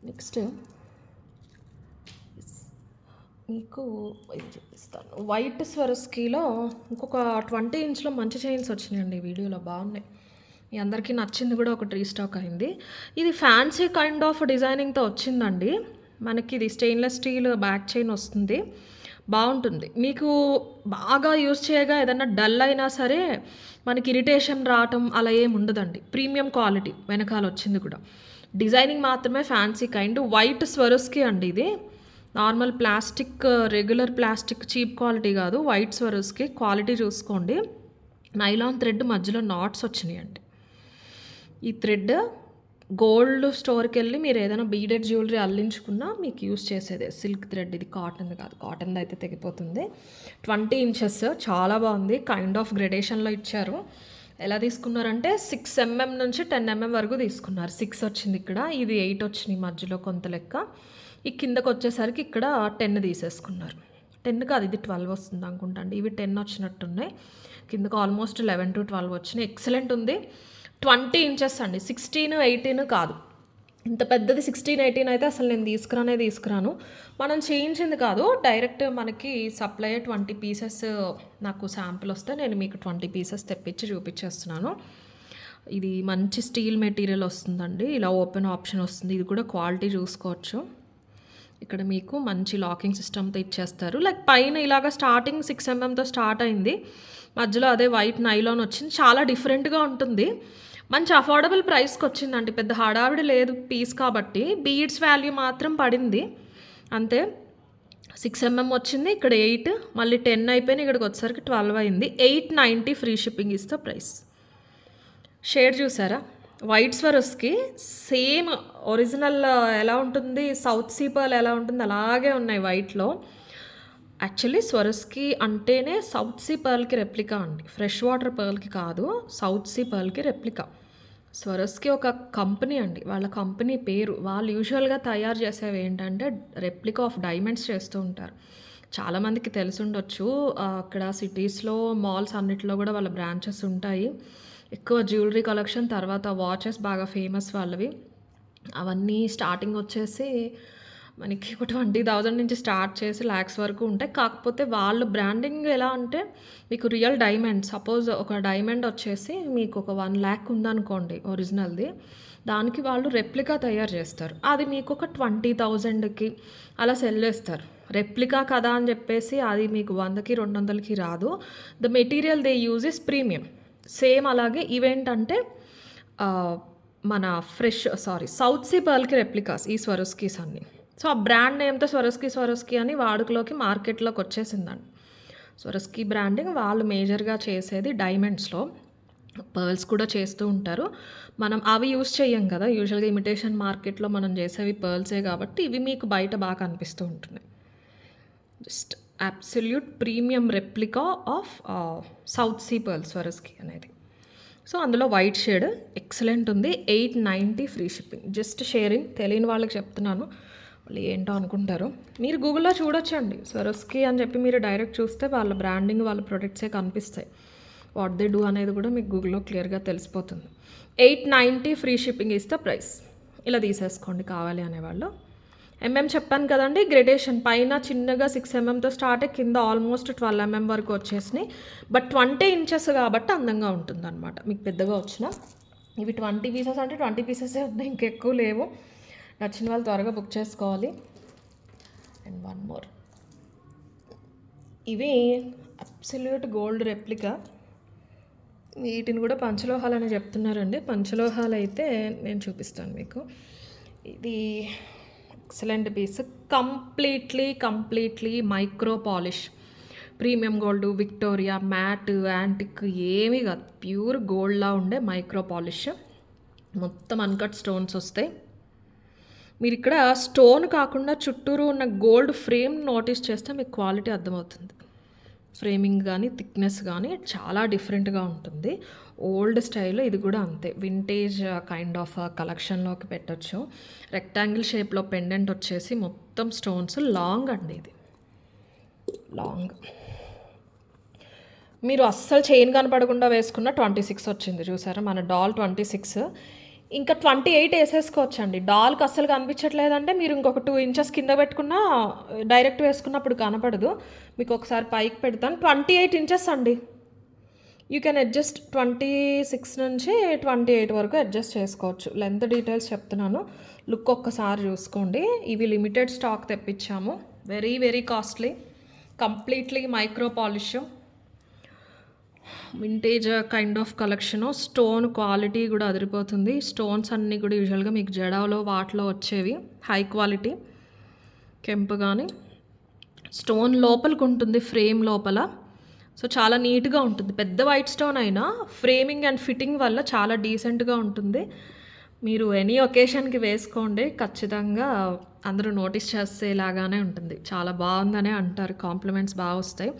నెక్స్ట్ మీకు ఇది చూపిస్తాను. వైట్ స్వరస్కీలో ఇంకొక 20 ఇంచ్లో మంచి చైన్స్ వచ్చినాయండి. వీడియోలో బాగున్నాయి. మీ అందరికీ నచ్చింది కూడా ఒకటి రీస్టాక్ అయింది. ఇది ఫ్యాన్సీ కైండ్ ఆఫ్ డిజైనింగ్తో వచ్చిందండి. మనకి ఇది స్టెయిన్లెస్ స్టీల్ బ్యాక్ చైన్ వస్తుంది. బాగుంటుంది. మీకు బాగా యూజ్ చేయగా ఏదన్నా డల్ అయినా సరే మనకి ఇరిటేషన్ రావటం అలా ఏమి ఉండదండి. ప్రీమియం క్వాలిటీ వెనకాల వచ్చింది కూడా. డిజైనింగ్ మాత్రమే ఫ్యాన్సీ కైండ్. వైట్ స్వరస్కి అండి ఇది. Normal plastic, regular plastic cheap quality కాదు. వైట్ స్వరస్కి క్వాలిటీ చూసుకోండి. నైలాన్ థ్రెడ్ మధ్యలో నాట్స్ వచ్చినాయండి. ఈ థ్రెడ్ గోల్డ్ స్టోర్కి వెళ్ళి మీరు ఏదైనా బీడెడ్ జ్యువెలరీ అల్లించుకున్నా మీకు యూస్ చేసేదే. సిల్క్ థ్రెడ్ ఇది, కాటన్ కాదు. కాటన్ది అయితే తెగిపోతుంది. 20 ఇంచెస్ చాలా బాగుంది. కైండ్ ఆఫ్ గ్రెడేషన్లో ఇచ్చారు. ఎలా తీసుకున్నారంటే 6mm నుంచి 10mm వరకు తీసుకున్నారు. 6 వచ్చింది ఇక్కడ, ఇది 8 వచ్చినాయి మధ్యలో కొంత లెక్క. ఈ కిందకు వచ్చేసరికి ఇక్కడ 10 తీసేసుకున్నారు. 10 కాదు, ఇది 12 వస్తుంది అనుకుంటా అండి. ఇవి 10 వచ్చినట్టున్నాయి. కిందకు ఆల్మోస్ట్ 11-12 వచ్చినాయి. ఎక్సలెంట్ ఉంది. 20 ఇంచెస్ అండి. 16-18 కాదు. ఇంత పెద్దది 16-18 అయితే అసలు నేను తీసుకురాను. మనం చేయించింది కాదు, డైరెక్ట్ మనకి సప్లై 20 పీసెస్ నాకు శాంపుల్ వస్తే నేను మీకు 20 పీసెస్ తెప్పించి చూపించేస్తున్నాను. ఇది మంచి స్టీల్ మెటీరియల్ వస్తుందండి. ఇలా ఓపెన్ ఆప్షన్ వస్తుంది. ఇది కూడా క్వాలిటీ చూసుకోవచ్చు. ఇక్కడ మీకు మంచి లాకింగ్ సిస్టమ్‌తో ఇచ్చేస్తారు. లైక్ పైన ఇలాగ స్టార్టింగ్ 6 ఎంఎంతో స్టార్ట్ అయింది. మధ్యలో అదే వైట్ నైలాన్ వచ్చింది. చాలా డిఫరెంట్‌గా ఉంటుంది. మంచి అఫోర్డబుల్ ప్రైస్‌కొచ్చిందండి. పెద్ద హడావిడి లేదు పీస్ కాబట్టి. బీడ్స్ వాల్యూ మాత్రం పడింది. అంతే. 6 ఎంఎం వచ్చింది. ఇక్కడ 8 మళ్ళీ 10 అయిపోయినాయి. ఇక్కడికి వచ్చేసరికి 12 అయింది. 890 free shipping is the price. Shade చూసారా? వైట్ స్వరస్కి సేమ్ ఒరిజినల్ ఎలా ఉంటుంది, సౌత్ సీ పర్ల్ ఎలా ఉంటుంది అలాగే ఉన్నాయి వైట్లో. యాక్చువల్లీ స్వరస్కి అంటేనే సౌత్ సీ పర్ల్కి రెప్లికా అండి, ఫ్రెష్ వాటర్ పర్ల్కి కాదు, సౌత్ సీ పర్ల్కి రెప్లికా. స్వరస్కి ఒక కంపెనీ అండి, వాళ్ళ కంపెనీ పేరు. వాళ్ళు యూజువల్గా తయారు చేసేవి ఏంటంటే రెప్లికా ఆఫ్ డైమండ్స్ చేస్తూ ఉంటారు. చాలామందికి తెలిసి ఉండొచ్చు, అక్కడ సిటీస్లో మాల్స్ అన్నిటిలో కూడా వాళ్ళ బ్రాంచెస్ ఉంటాయి. ఎక్కువ జ్యువెలరీ కలెక్షన్, తర్వాత వాచెస్ బాగా ఫేమస్ వాళ్ళవి. అవన్నీ స్టార్టింగ్ వచ్చేసి మనకి ఒక 20,000 నుంచి స్టార్ట్ చేసి ల్యాక్స్ వరకు ఉంటాయి. కాకపోతే వాళ్ళు బ్రాండింగ్ ఎలా అంటే మీకు రియల్ డైమండ్, సపోజ్ ఒక డైమండ్ వచ్చేసి మీకు ఒక 1 lakh ఉందనుకోండి ఒరిజినల్ది, దానికి వాళ్ళు రెప్లికా తయారు చేస్తారు. అది మీకు ఒక 20,000కి అలా సెల్ చేస్తారు. రెప్లికా కదా అని చెప్పేసి అది మీకు 100కి 200కి రాదు. The material they use is premium. Same అలాగే ఇవేంటంటే మన సౌత్ సీ పర్ల్కి రెప్లికాస్ ఈ స్వరస్కీస్ అన్నీ. సో ఆ బ్రాండ్ నేమ్తో స్వరస్కీ అని వాడుకలోకి మార్కెట్లోకి వచ్చేసిందండి. స్వరస్కీ బ్రాండింగ్ వాళ్ళు మేజర్గా చేసేది డైమండ్స్లో. పర్ల్స్ కూడా చేస్తూ ఉంటారు. మనం అవి యూస్ చేయం కదా, యూజువల్గా ఇమిటేషన్ మార్కెట్లో మనం చేసేవి పర్ల్సే కాబట్టి ఇవి మీకు బయట బాగా కనిపిస్తూ ఉంటున్నాయి. Just absolute premium replica of South Sea pearl Swarovski అనేది. సో అందులో వైట్ షేడ్ ఎక్సలెంట్ ఉంది. 890 ఫ్రీ షిప్పింగ్. జస్ట్ షేరింగ్, తెలియని వాళ్ళకి చెప్తున్నాను, వాళ్ళు ఏంటో అనుకుంటారు. మీరు గూగుల్లో చూడొచ్చండి స్వరస్కీ అని చెప్పి మీరు డైరెక్ట్ చూస్తే వాళ్ళ బ్రాండింగ్, వాళ్ళ ప్రొడక్ట్సే కనిపిస్తాయి. వాట్ దే డూ అనేది కూడా మీకు గూగుల్లో క్లియర్గా తెలిసిపోతుంది. 890 free shipping is the price. ఇలా తీసేసుకోండి కావాలి అనేవాళ్ళు. ఎంఎం చెప్పాను కదండి, గ్రేడేషన్ పైన చిన్నగా 6 ఎంఎంతో స్టార్ట్ అయ్యి కింద ఆల్మోస్ట్ 12 ఎంఎం వరకు వచ్చేసినాయి. బట్ 20 ఇంచెస్ కాబట్టి అందంగా ఉంటుందన్నమాట. మీకు పెద్దగా వచ్చిన ఇవి 20 పీసెస్ అంటే 20 పీసెసే ఉన్నాయి, ఇంకెక్కువ లేవు. నచ్చిన వాళ్ళు త్వరగా బుక్ చేసుకోవాలి. అండ్ వన్ మోర్, ఇవి అబ్సల్యూట్ గోల్డ్ రెప్లికా. వీటిని కూడా పంచలోహాలని చెప్తున్నారండి. పంచలోహాలు అయితే నేను చూపిస్తాను మీకు. ఇది excellent piece, completely micro polish, premium gold, Victoria, matte, antique ఏమీ కాదు, ప్యూర్ గోల్డ్లా ఉండే మైక్రో పాలిష్. మొత్తం అన్కట్ స్టోన్స్ వస్తాయి. మీరు ఇక్కడ స్టోన్ కాకుండా చుట్టూరు ఉన్న గోల్డ్ ఫ్రేమ్ నోటీస్ చేస్తే మీకు క్వాలిటీ అర్థమవుతుంది. ఫ్రేమింగ్ కానీ థిక్నెస్ కానీ చాలా డిఫరెంట్గా ఉంటుంది. ఓల్డ్ స్టైల్, ఇది కూడా అంతే, వింటేజ్ కైండ్ ఆఫ్ కలెక్షన్లోకి పెట్టచ్చు. రెక్టాంగిల్ షేప్లో పెండెంట్ వచ్చేసి మొత్తం స్టోన్స్, లాంగ్ అండి ఇది, లాంగ్. మీరు అస్సలు చైన్ కనపడకుండా వేసుకున్న 26 వచ్చింది చూసారా, మన డాల్ 26. ఇంకా 28 వేసేసుకోవచ్చండి. డాల్కి అస్సలు కనిపించట్లేదంటే మీరు ఇంకొక 2 ఇంచెస్ కింద పెట్టుకున్నా డైరెక్ట్ వేసుకున్నప్పుడు కనపడదు. మీకు ఒకసారి పైకి పెడతాను. 28 ఇంచెస్ అండి. యూ కెన్ అడ్జస్ట్ 26 నుంచి 28 వరకు అడ్జస్ట్ చేసుకోవచ్చు. లెంత్ డీటెయిల్స్ చెప్తున్నాను, లుక్ ఒక్కసారి చూసుకోండి. ఇవి లిమిటెడ్ స్టాక్ తెప్పించాము, very costly, completely micro polish, vintage kind of collection. Stone quality కూడా అదిరిపోతుంది. స్టోన్స్ అన్నీ కూడా యూజువల్గా మీకు జడాలో వాటిలో వచ్చేవి, హై క్వాలిటీ. కెంపు కానీ స్టోన్ లోపలికి ఉంటుంది, ఫ్రేమ్ లోపల. సో చాలా నీట్గా ఉంటుంది. పెద్ద వైట్ స్టోన్ అయినా ఫ్రేమింగ్ అండ్ ఫిట్టింగ్ వల్ల చాలా డీసెంట్గా ఉంటుంది. మీరు ఎనీ ఒకేషన్కి వేసుకోండి, ఖచ్చితంగా అందరూ నోటీస్ చేసేలాగానే ఉంటుంది. చాలా బాగుందనే అంటారు, కాంప్లిమెంట్స్ బాగా వస్తాయి.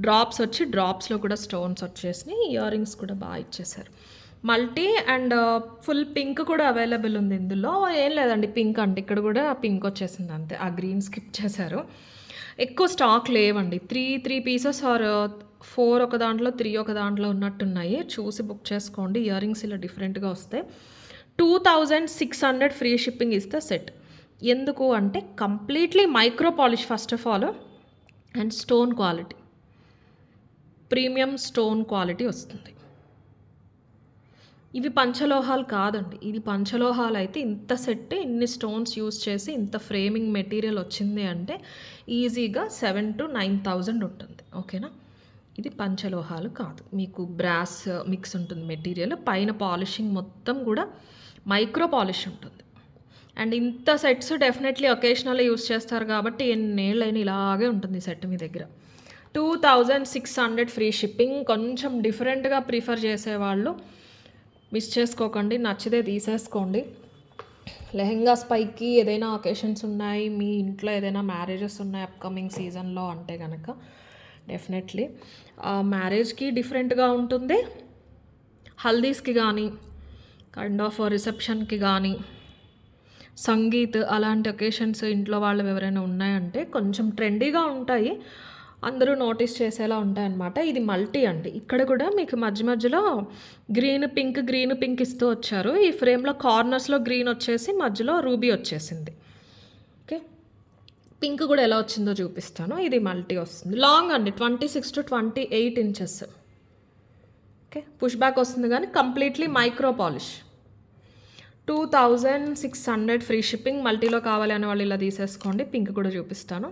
డ్రాప్స్లో కూడా స్టోన్స్ వచ్చేసి, ఇయర్ రింగ్స్ కూడా బాగా ఇచ్చేసారు. మల్టీ అండ్ ఫుల్ పింక్ కూడా అవైలబుల్ ఉంది ఇందులో. ఏం లేదండి, పింక్ అంటే ఇక్కడ కూడా పింక్ వచ్చేసింది అంతే, ఆ గ్రీన్ స్కిప్ చేశారు. ఎక్కువ స్టాక్ లేవండి. 3 పీసెస్ ఆర్ 4 ఒక దాంట్లో, 3 ఒక దాంట్లో ఉన్నట్టున్నాయి. చూసి బుక్ చేసుకోండి. ఇయర్ రింగ్స్ ఇలా డిఫరెంట్గా వస్తాయి. 2600 free shipping is the set. ఎందుకు అంటే completely micro polish first of all, and stone quality, premium stone quality వస్తుంది. ఇవి పంచలోహాలు కాదండి. ఇది పంచలోహాలు అయితే ఇంత సెట్ ఇన్ని స్టోన్స్ యూజ్ చేసి ఇంత ఫ్రేమింగ్ మెటీరియల్ వచ్చింది అంటే ఈజీగా 7,000-9,000 ఉంటుంది. ఓకేనా? ఇది పంచలోహాలు కాదు. మీకు బ్రాస్ మిక్స్ ఉంటుంది మెటీరియల్. పైన పాలిషింగ్ మొత్తం కూడా మైక్రో పాలిష్ ఉంటుంది. అండ్ ఇంత సెట్స్ డెఫినెట్లీ ఒకేషనల్లీ యూజ్ చేస్తారు కాబట్టి ఎన్నేళ్ళైనా ఇలాగే ఉంటుంది ఈ సెట్ మీ దగ్గర. 2,600 ఫ్రీ షిప్పింగ్. కొంచెం డిఫరెంట్గా ప్రిఫర్ చేసేవాళ్ళు మిస్ చేసుకోకండి, నచ్చితే తీసేసుకోండి. లెహెంగాస్ పైకి ఏదైనా ఒకేషన్స్ ఉన్నాయి, మీ ఇంట్లో ఏదైనా మ్యారేజెస్ ఉన్నాయి అప్కమింగ్ సీజన్లో అంటే కనుక డెఫినెట్లీ మ్యారేజ్కి డిఫరెంట్గా ఉంటుంది, హల్దీస్కి కానీ కైండ్ ఆఫ్ రిసెప్షన్కి కానీ సంగీత్ అలాంటి ఒకేషన్స్ ఇంట్లో వాళ్ళు ఎవరైనా ఉన్నాయంటే కొంచెం ట్రెండీగా ఉంటాయి, అందరూ నోటీస్ చేసేలా ఉంటాయన్నమాట. ఇది మల్టీ అండి. ఇక్కడ కూడా మీకు మధ్య మధ్యలో గ్రీన్ పింక్ ఇస్తూ వచ్చారు. ఈ ఫ్రేమ్లో కార్నర్స్లో గ్రీన్ వచ్చేసి మధ్యలో రూబీ వచ్చేసింది. ఓకే, పింక్ కూడా ఎలా వచ్చిందో చూపిస్తాను. ఇది మల్టీ వస్తుంది, లాంగ్ అండి, 26 to 28 inches. Okay, push back వస్తుంది కానీ completely micro polish. 2,600 free shipping. మల్టీలో కావాలి అనే వాళ్ళు ఇలా తీసేసుకోండి. పింక్ కూడా చూపిస్తాను.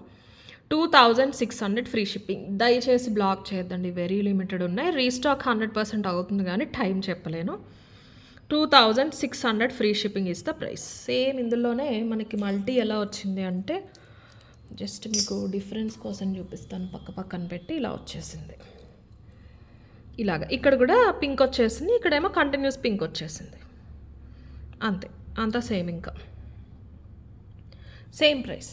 2,600 ఫ్రీ షిప్పింగ్. దయచేసి బ్లాక్ చేయొద్దండి, వెరీ లిమిటెడ్ ఉన్నాయి. రీస్టాక్ 100% అవుతుంది కానీ టైం చెప్పలేను. 2,600 free shipping is the price. Same ఇందులోనే మనకి మల్టీ ఎలా వచ్చింది అంటే జస్ట్ మీకు డిఫరెన్స్ కోసం చూపిస్తాను. పక్కన పెట్టి ఇలా వచ్చేసింది, ఇలాగ. ఇక్కడ కూడా పింక్ వచ్చేసింది, ఇక్కడేమో కంటిన్యూస్ పింక్ వచ్చేసింది. అంతే, అంతా సేమ్, ఇంకా సేమ్ ప్రైస్.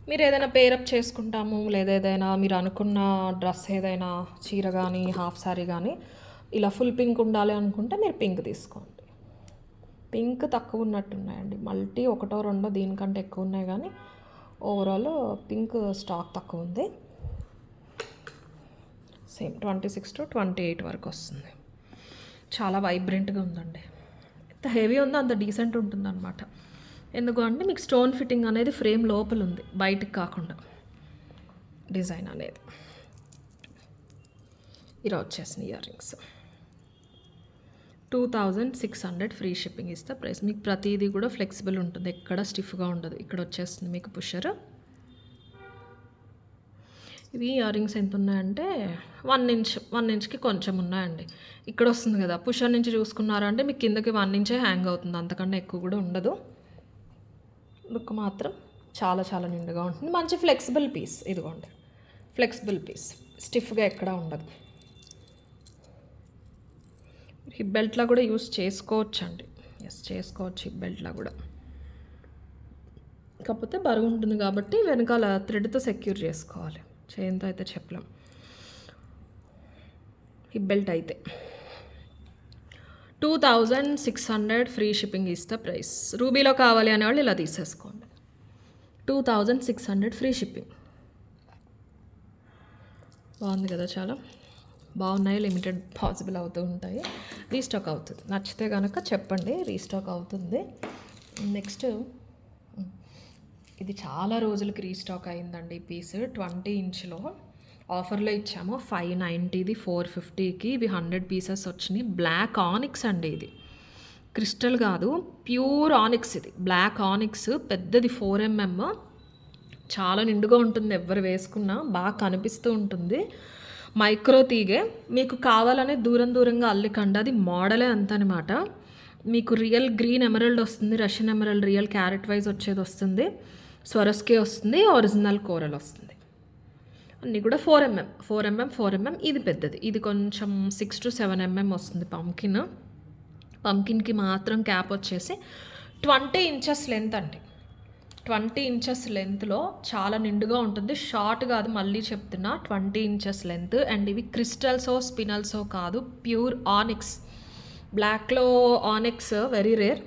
మీరు ఏదైనా పేరప్ చేసుకుంటాము లేదా ఏదైనా మీరు అనుకున్న డ్రెస్ ఏదైనా చీర కానీ హాఫ్ శారీ కానీ ఇలా ఫుల్ పింక్ ఉండాలి అనుకుంటే మీరు పింక్ తీసుకోండి. పింక్ తక్కువ ఉన్నట్టున్నాయండి, మల్టీ 1-2 దీనికంటే ఎక్కువ ఉన్నాయి కానీ ఓవరాల్ పింక్ స్టాక్ తక్కువ ఉంది. సేమ్ 26 to 28 వరకు వస్తుంది. చాలా వైబ్రెంట్గా ఉందండి, ఎంత హెవీ ఉందో అంత డీసెంట్ ఉంటుంది అనమాట. ఎందుకు అంటే మీకు స్టోన్ ఫిట్టింగ్ అనేది ఫ్రేమ్ లోపల ఉంది, బయటికి కాకుండా డిజైన్ అనేది. ఇలా వచ్చేసిన ఇయర్ రింగ్స్ 2,600 ఫ్రీ షిప్పింగ్ ఇస్తే ప్రైస్. మీకు ప్రతిదీ కూడా ఫ్లెక్సిబుల్ ఉంటుంది, ఎక్కడ స్టిఫ్గా ఉండదు. ఇక్కడ వచ్చేస్తుంది మీకు పుషర్. ఇవి ఇయర్ రింగ్స్ ఎంత ఉన్నాయంటే 1 inchకి కొంచెం ఉన్నాయండి. ఇక్కడ వస్తుంది కదా పుషర్ నుంచి చూసుకున్నారంటే మీకు కిందకి 1 inch హ్యాంగ్ అవుతుంది, అంతకన్నా ఎక్కువ కూడా ఉండదు. లుక్ మాత్రం చాలా చాలా నిండుగా ఉంటుంది. మంచి ఫ్లెక్సిబుల్ పీస్, ఇదిగోండి ఫ్లెక్సిబుల్ పీస్, స్టిఫ్గా ఎక్కడ ఉండదు. హిప్ బెల్ట్లా కూడా యూస్ చేసుకోవచ్చు అండి. ఎస్, చేసుకోవచ్చు హిప్ బెల్ట్లా కూడా, కాకపోతే బరువు ఉంటుంది కాబట్టి వెనకాల థ్రెడ్తో సెక్యూర్ చేసుకోవాలి, చైన్తో అయితే చెప్పలేం. హిప్ బెల్ట్ అయితే 2,600 ఫ్రీ షిప్పింగ్ ఇస్తే ప్రైస్. రూబీలో కావాలి అనేవాళ్ళు ఇలా తీసేసుకోండి. 2,600 ఫ్రీ షిప్పింగ్. బాగుంది కదా, చాలా బాగున్నాయి. లిమిటెడ్ పాసిబుల్ అవుతూ ఉంటాయి, రీస్టాక్ అవుతుంది. నచ్చితే కనుక చెప్పండి, రీస్టాక్ అవుతుంది. నెక్స్ట్ ఇది చాలా రోజులకి రీస్టాక్ అయిందండి ఈ పీస్. 20 inchలో ఆఫర్లో ఇచ్చాము, 590ది 450కి. ఇవి 100 పీసెస్ వచ్చినాయి. బ్లాక్ ఆనిక్స్ అండి, ఇది క్రిస్టల్ కాదు, ప్యూర్ ఆనిక్స్. ఇది బ్లాక్ ఆనిక్స్, పెద్దది 4mm, చాలా నిండుగా ఉంటుంది. ఎవరు వేసుకున్నా బాగా కనిపిస్తూ ఉంటుంది. మైక్రో తీగే. మీకు కావాలనే దూరంగా అల్లికండి, అది మోడలే అంత అనమాట. మీకు రియల్ గ్రీన్ ఎమరల్డ్ వస్తుంది, Russian emerald real carrot wise వచ్చేది వస్తుంది, స్వరస్కే వస్తుంది, ఒరిజినల్ కోరల్ వస్తుంది. అన్నీ కూడా 4mm. ఇది పెద్దది, ఇది కొంచెం 6 to 7mm వస్తుంది. పంకిన్కి మాత్రం క్యాప్ వచ్చేసి 20 inches లెంత్ అండి. 20 inches లెంత్లో చాలా నిండుగా ఉంటుంది. షార్ట్ కాదు, మళ్ళీ చెప్తున్నా, 20 inches లెంత్. అండ్ ఇవి క్రిస్టల్సో స్పినల్సో కాదు, ప్యూర్ ఆనిక్స్. బ్లాక్లో ఆనిక్స్ వెరీ రేర్.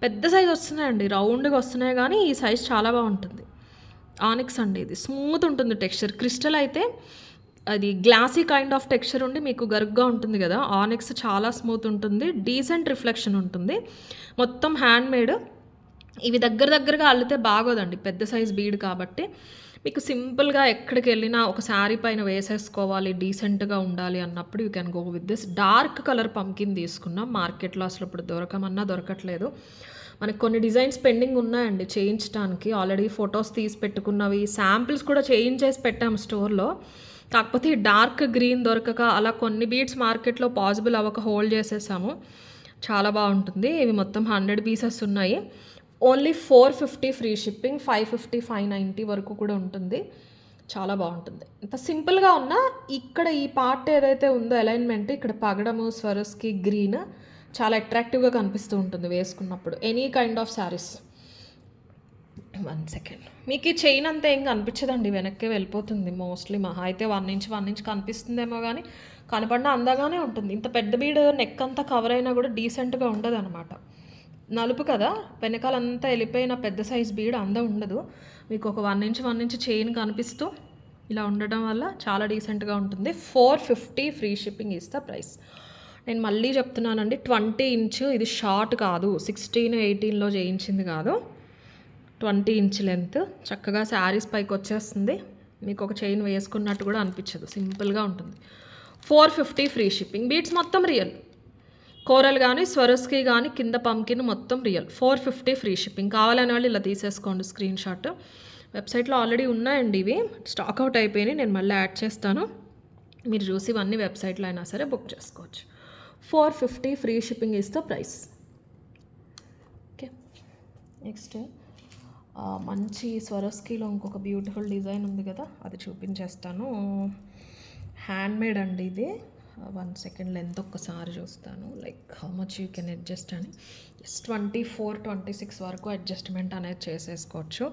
పెద్ద సైజ్ వస్తున్నాయండి, రౌండ్గా వస్తున్నాయి కానీ ఈ సైజ్ చాలా బాగుంటుంది. ఆనిక్స్ అండి, ఇది స్మూత్ ఉంటుంది టెక్స్చర్. క్రిస్టల్ అయితే అది గ్లాసీ కైండ్ ఆఫ్ టెక్స్చర్ ఉండి మీకు గరుగ్గా ఉంటుంది కదా, ఆనిక్స్ చాలా స్మూత్ ఉంటుంది, డీసెంట్ రిఫ్లెక్షన్ ఉంటుంది. మొత్తం హ్యాండ్ మేడ్. ఇవి దగ్గరగా అల్లితే బాగోదండి, పెద్ద సైజ్ బీడ్ కాబట్టి. మీకు సింపుల్గా ఎక్కడికి వెళ్ళినా ఒక శారీ పైన వేసేసుకోవాలి, డీసెంట్గా ఉండాలి అన్నప్పుడు you can go with this. Dark colour pumpkin తీసుకున్నాం. మార్కెట్లో అసలు ఇప్పుడు దొరకమన్నా దొరకట్లేదు. మనకు కొన్ని డిజైన్స్ పెండింగ్ ఉన్నాయండి చేయించడానికి. ఆల్రెడీ ఫొటోస్ తీసి పెట్టుకున్నవి, శాంపిల్స్ కూడా చేంజ్ పెట్టాము స్టోర్లో. కాకపోతే ఈ డార్క్ గ్రీన్ దొరకక అలా కొన్ని బీడ్స్ మార్కెట్లో పాసిబుల్ అవ్వక హోల్డ్ చేసేసాము. చాలా బాగుంటుంది. ఇవి మొత్తం 100 పీసెస్ ఉన్నాయి. ఓన్లీ 450 ఫ్రీ షిప్పింగ్, 550 590 వరకు కూడా ఉంటుంది. చాలా బాగుంటుంది. ఇంత సింపుల్గా ఉన్నా ఇక్కడ ఈ పార్ట్ ఏదైతే ఉందో అలైన్మెంట్, ఇక్కడ పగడము స్వరస్కి గ్రీన్ చాలా అట్రాక్టివ్గా కనిపిస్తూ ఉంటుంది వేసుకున్నప్పుడు. Any kind of saris. 1 second. మీకు ఈ చైన్ అంతా ఏం కనిపించదండి, వెనక్కే వెళ్ళిపోతుంది మోస్ట్లీ. మహా అయితే 1 ఇంచ్ కనిపిస్తుందేమో, కానీ కనపడినా అందగానే ఉంటుంది. ఇంత పెద్ద బీడ్ నెక్ అంతా కవర్ అయినా కూడా డీసెంట్గా ఉండదు అనమాట. నలుపు కదా, వెనకాలంతా వెళ్ళిపోయిన పెద్ద సైజ్ బీడ్ అందం ఉండదు. మీకు ఒక 1 ఇంచ్ చైన్ కనిపిస్తూ ఇలా ఉండడం వల్ల చాలా డీసెంట్గా ఉంటుంది. 450 ఫ్రీ షిప్పింగ్ ఇస్తా ప్రైస్. నేను మళ్ళీ చెప్తున్నానండి, 20 ఇంచ్ ఇది షార్ట్ కాదు, 16, 18లో చేయించింది కాదు. 20 ఇంచ్ లెంత్ చక్కగా శారీస్ పైకి వచ్చేస్తుంది. మీకు ఒక చైన్ వేసుకున్నట్టు కూడా అనిపించదు, సింపుల్గా ఉంటుంది. 450 ఫ్రీ షిప్పింగ్. బీడ్స్ మొత్తం రియల్, కోరల్ కానీ స్వరస్కి కానీ కింద పంకిన్ మొత్తం రియల్. 450 free shipping. కావాలనే వాళ్ళు ఇలా తీసేసుకోండి స్క్రీన్ షాట్. వెబ్సైట్లో ఆల్రెడీ ఉన్నాయండి ఇవి, స్టాక్ అవుట్ అయిపోయినాయి. నేను మళ్ళీ యాడ్ చేస్తాను, మీరు చూసి ఇవన్నీ వెబ్సైట్లో అయినా సరే బుక్ చేసుకోవచ్చు. 450 free shipping is the price. Okay, next మంచి స్వరస్కీలో ఇంకొక బ్యూటిఫుల్ డిజైన్ ఉంది కదా, అది చూపించేస్తాను. హ్యాండ్మేడ్ అండి ఇది. 1 సెకండ్ లెంత్ ఒక్కసారి చూస్తాను, like how much you can adjust అని. జస్ట్ 24, 26 వరకు అడ్జస్ట్మెంట్ అనేది చేసేసుకోవచ్చు.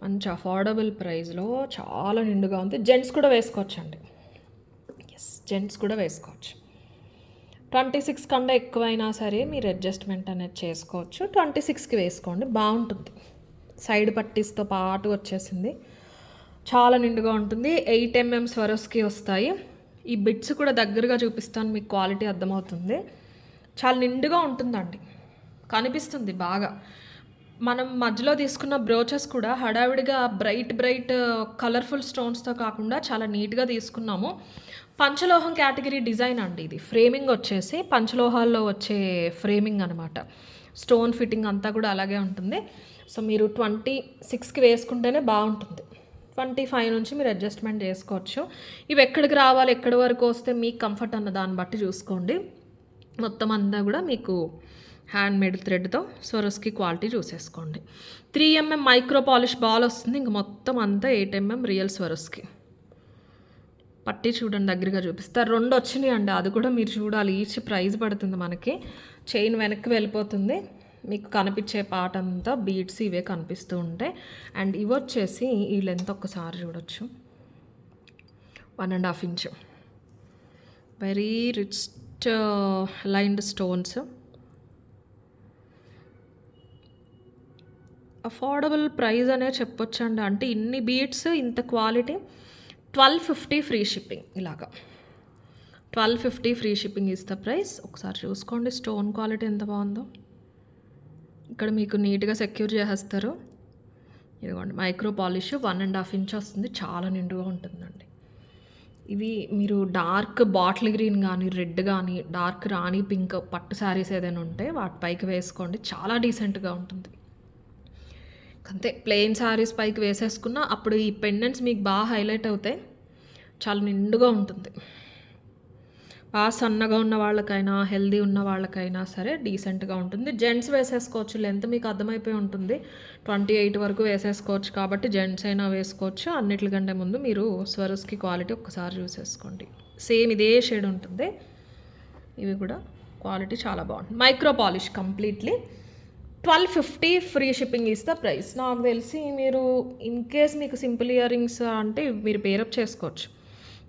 మంచి అఫోర్డబుల్ ప్రైస్లో చాలా నిండుగా ఉంది. జెంట్స్ కూడా వేసుకోవచ్చు అండి. ఎస్, జెంట్స్ కూడా వేసుకోవచ్చు. 26 కన్నా ఎక్కువైనా సరే మీరు అడ్జస్ట్మెంట్ అనేది చేసుకోవచ్చు. 26కి వేసుకోండి, బాగుంటుంది. సైడ్ పట్టీస్తో పాటు వచ్చేసింది, చాలా నిండుగా ఉంటుంది. 8 mm స్వరస్కి వస్తాయి. ఈ బిట్స్ కూడా దగ్గరగా చూపిస్తాను, మీకు క్వాలిటీ అర్థమవుతుంది. చాలా నిండుగా ఉంటుందండి, కనిపిస్తుంది బాగా. మనం మధ్యలో తీసుకున్న బ్రోచెస్ కూడా హడావిడిగా బ్రైట్ కలర్ఫుల్ స్టోన్స్తో కాకుండా చాలా నీట్గా తీసుకున్నాము. పంచలోహం కేటగిరీ డిజైన్ అండి ఇది. ఫ్రేమింగ్ వచ్చేసి పంచలోహాల్లో వచ్చే ఫ్రేమింగ్ అనమాట. స్టోన్ ఫిట్టింగ్ అంతా కూడా అలాగే ఉంటుంది. సో మీరు 26కి వేసుకుంటేనే బాగుంటుంది. 25 నుంచి మీరు అడ్జస్ట్మెంట్ చేసుకోవచ్చు. ఇవి ఎక్కడికి రావాలి, ఎక్కడి వరకు వస్తే మీకు కంఫర్ట్ అన్న దాన్ని బట్టి చూసుకోండి. మొత్తం అంతా కూడా మీకు హ్యాండ్మేడ్ థ్రెడ్తో స్వరస్కి క్వాలిటీ చూసేసుకోండి. 3 mm మైక్రో పాలిష్ బాల్ వస్తుంది. ఇంక మొత్తం అంతా 8 mm రియల్ స్వరస్కి. పట్టి చూడండి, దగ్గరగా చూపిస్తారు. 2 వచ్చినాయి అండి, అది కూడా మీరు చూడాలి. ఈచ్ ప్రైస్ పడుతుంది మనకి. చైన్ వెనక్కి వెళ్ళిపోతుంది, మీకు కనిపించే పార్ట్ అంతా బీడ్స్ ఇవే కనిపిస్తూ ఉంటాయి. అండ్ ఇవి వచ్చేసి ఈ లెంత్ ఒక్కసారి చూడొచ్చు, 1.5 inch. Very rich lined stones. Affordable price అనే చెప్పొచ్చండి. అంటే ఇన్ని బీడ్స్, ఇంత క్వాలిటీ. 1250 free shipping. ఇలాగా 1250 free shipping is the price. ఒకసారి చూసుకోండి స్టోన్ క్వాలిటీ ఎంత బాగుందో. ఇక్కడ మీకు నీట్గా సెక్యూర్ చేసేస్తారు. ఇదిగోండి మైక్రో పాలిష్ 1.5 ఇంచ్ వస్తుంది, చాలా నిండుగా ఉంటుందండి. ఇవి మీరు డార్క్ బాటిల్ గ్రీన్ కానీ, రెడ్ కానీ, డార్క్ రాణి పింక్ పట్టు శారీస్ ఏదైనా ఉంటే వాటిపైకి వేసుకోండి, చాలా డీసెంట్గా ఉంటుంది. అంతే, ప్లెయిన్ శారీస్ పైకి వేసేసుకున్న అప్పుడు ఈ పెండెంట్స్ మీకు బాగా హైలైట్ అవుతాయి, చాలా నిండుగా ఉంటుంది. బాగా సన్నగా ఉన్న వాళ్ళకైనా, హెల్దీ ఉన్న వాళ్ళకైనా సరే డీసెంట్గా ఉంటుంది. జెంట్స్ వేసేసుకోవచ్చు, లెంత్ మీకు అర్థమైపోయి ఉంటుంది. 28 వరకు వేసేసుకోవచ్చు, కాబట్టి జెంట్స్ అయినా వేసుకోవచ్చు. అన్నిటికంటే ముందు మీరు స్వరస్కి క్వాలిటీ ఒక్కసారి చూసేసుకోండి. సేమ్ ఇదే షేడ్ ఉంటుంది. ఇవి కూడా క్వాలిటీ చాలా బాగుంటుంది. Micro polish completely. 1250 free shipping is the price. నాకు తెలిసి మీరు ఇన్ కేస్ మీకు సింపుల్ ఇయర్ రింగ్స్ అంటే మీరు పేరప్ చేసుకోవచ్చు.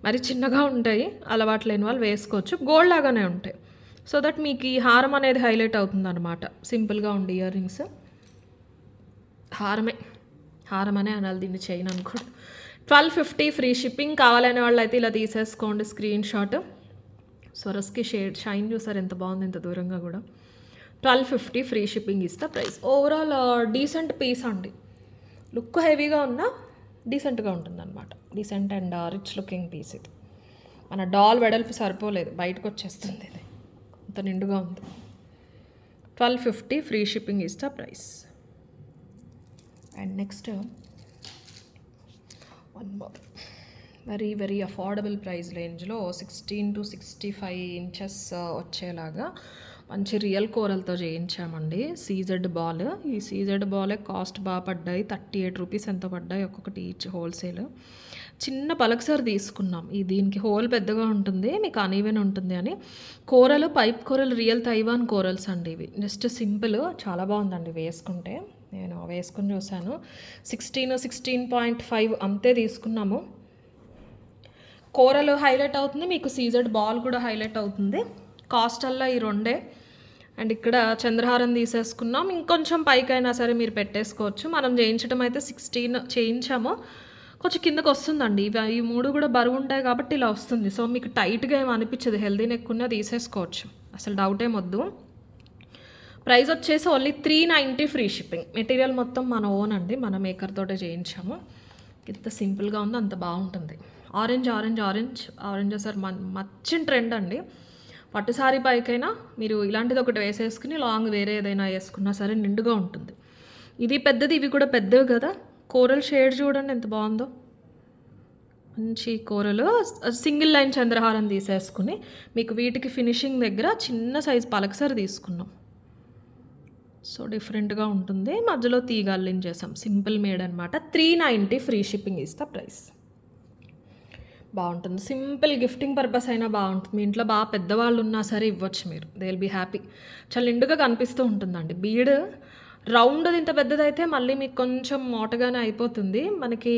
మరి చిన్నగా ఉంటాయి, అలవాటు లేని వాళ్ళు వేసుకోవచ్చు. గోల్డ్ లాగానే ఉంటాయి, సో దట్ మీకు ఈ హారం అనేది హైలైట్ అవుతుంది అనమాట. సింపుల్గా ఉండే ఇయర్ రింగ్స్ హారం అనే అనాలి దీన్ని, చైన్ అనుకోండి. 1250 ఫ్రీ షిప్పింగ్. కావాలనే వాళ్ళు అయితే ఇలా తీసేసుకోండి స్క్రీన్ షాట్. స్వరస్కి షైన్ చూసారు ఎంత బాగుంది, ఎంత దూరంగా కూడా. 1250 free shipping is the price. Overall decent piece అండి. లుక్ హెవీగా ఉన్నా డీసెంట్గా ఉంటుందన్నమాట. Decent and rich looking piece ఇది. మన డాల్ వెడల్పు సరిపోలేదు, బయటకు వచ్చేస్తుంది ఇది, అంత నిండుగా ఉంది. 1250 free shipping is the price. And next one more very very affordable price రేంజ్లో 16 to 65 ఇంచెస్ వచ్చేలాగా మంచి రియల్ కోరల్తో చేయించామండి. CZ ball. ఈ సీజెడ్ బాలే కాస్ట్ బాగా పడ్డాయి, 38 రూపీస్ ఎంత పడ్డాయి ఒక్కొక్కటి ఈచ్ హోల్సేల్. చిన్న పలకసారి తీసుకున్నాం. ఈ దీనికి హోల్ పెద్దగా ఉంటుంది, మీకు అనీవెన్ ఉంటుంది అని. కూరలు పైప్ కూరలు రియల్ తైవాన్ కోరల్స్ అండి ఇవి. జస్ట్ సింపుల్, చాలా బాగుందండి వేసుకుంటే. నేను వేసుకుని చూశాను. 16.5 అంతే తీసుకున్నాము. కూరలు హైలైట్ అవుతుంది, మీకు సీజెడ్ బాల్ కూడా హైలైట్ అవుతుంది. కాస్ట్ అలా ఈ రెండే. అండ్ ఇక్కడ చంద్రహారం తీసేసుకున్నాం. ఇంకొంచెం పైకైనా సరే మీరు పెట్టేసుకోవచ్చు. మనం చేయించడం అయితే 16 చేయించాము. కొంచెం కిందకు వస్తుందండి. ఈ 3 కూడా బరువు ఉంటాయి కాబట్టి ఇలా వస్తుంది. సో మీకు టైట్గా ఏమి అనిపించదు, హెల్దీ నెక్ ఉన్న తీసేసుకోవచ్చు, అసలు డౌట్ ఏమొద్దు. ప్రైస్ వచ్చేసి ఓన్లీ 390 ఫ్రీ షిప్పింగ్. మెటీరియల్ మొత్తం మన ఓన్ అండి, మన మేకర్ తోటే చేయించాము. ఎంత సింపుల్గా ఉందో అంత బాగుంటుంది. ఆరెంజ్ సార్ మచ్చిన ట్రెండ్ అండి. పట్టు సారీ పైకైనా మీరు ఇలాంటిది ఒకటి వేసేసుకుని లాంగ్ వేరే ఏదైనా వేసుకున్నా సరే నిండుగా ఉంటుంది. ఇది పెద్దది, ఇవి కూడా పెద్దవి కదా. కోరల్ షేడ్ చూడండి ఎంత బాగుందో, మంచి కూరలు. సింగిల్ లైన్ చంద్రహారం తీసేసుకుని మీకు వీటికి ఫినిషింగ్ దగ్గర చిన్న సైజ్ పలకసరి తీసుకున్నాం. సో డిఫరెంట్గా ఉంటుంది. మధ్యలో తీగల్లిన్ చేసాం, సింపుల్ మేడ్ అనమాట. 390 free shipping is the price. బాగుంటుంది. సింపుల్ గిఫ్టింగ్ పర్పస్ అయినా బాగుంటుంది. మీ ఇంట్లో బాగా పెద్దవాళ్ళు ఉన్నా సరే ఇవ్వచ్చు మీరు, దే విల్ బీ హ్యాపీ. చాలా నిండుగా కనిపిస్తూ ఉంటుందండి. బీడ్ రౌండ్ ఇంత పెద్దదైతే మళ్ళీ మీకు కొంచెం మోటగానే అయిపోతుంది. మనకి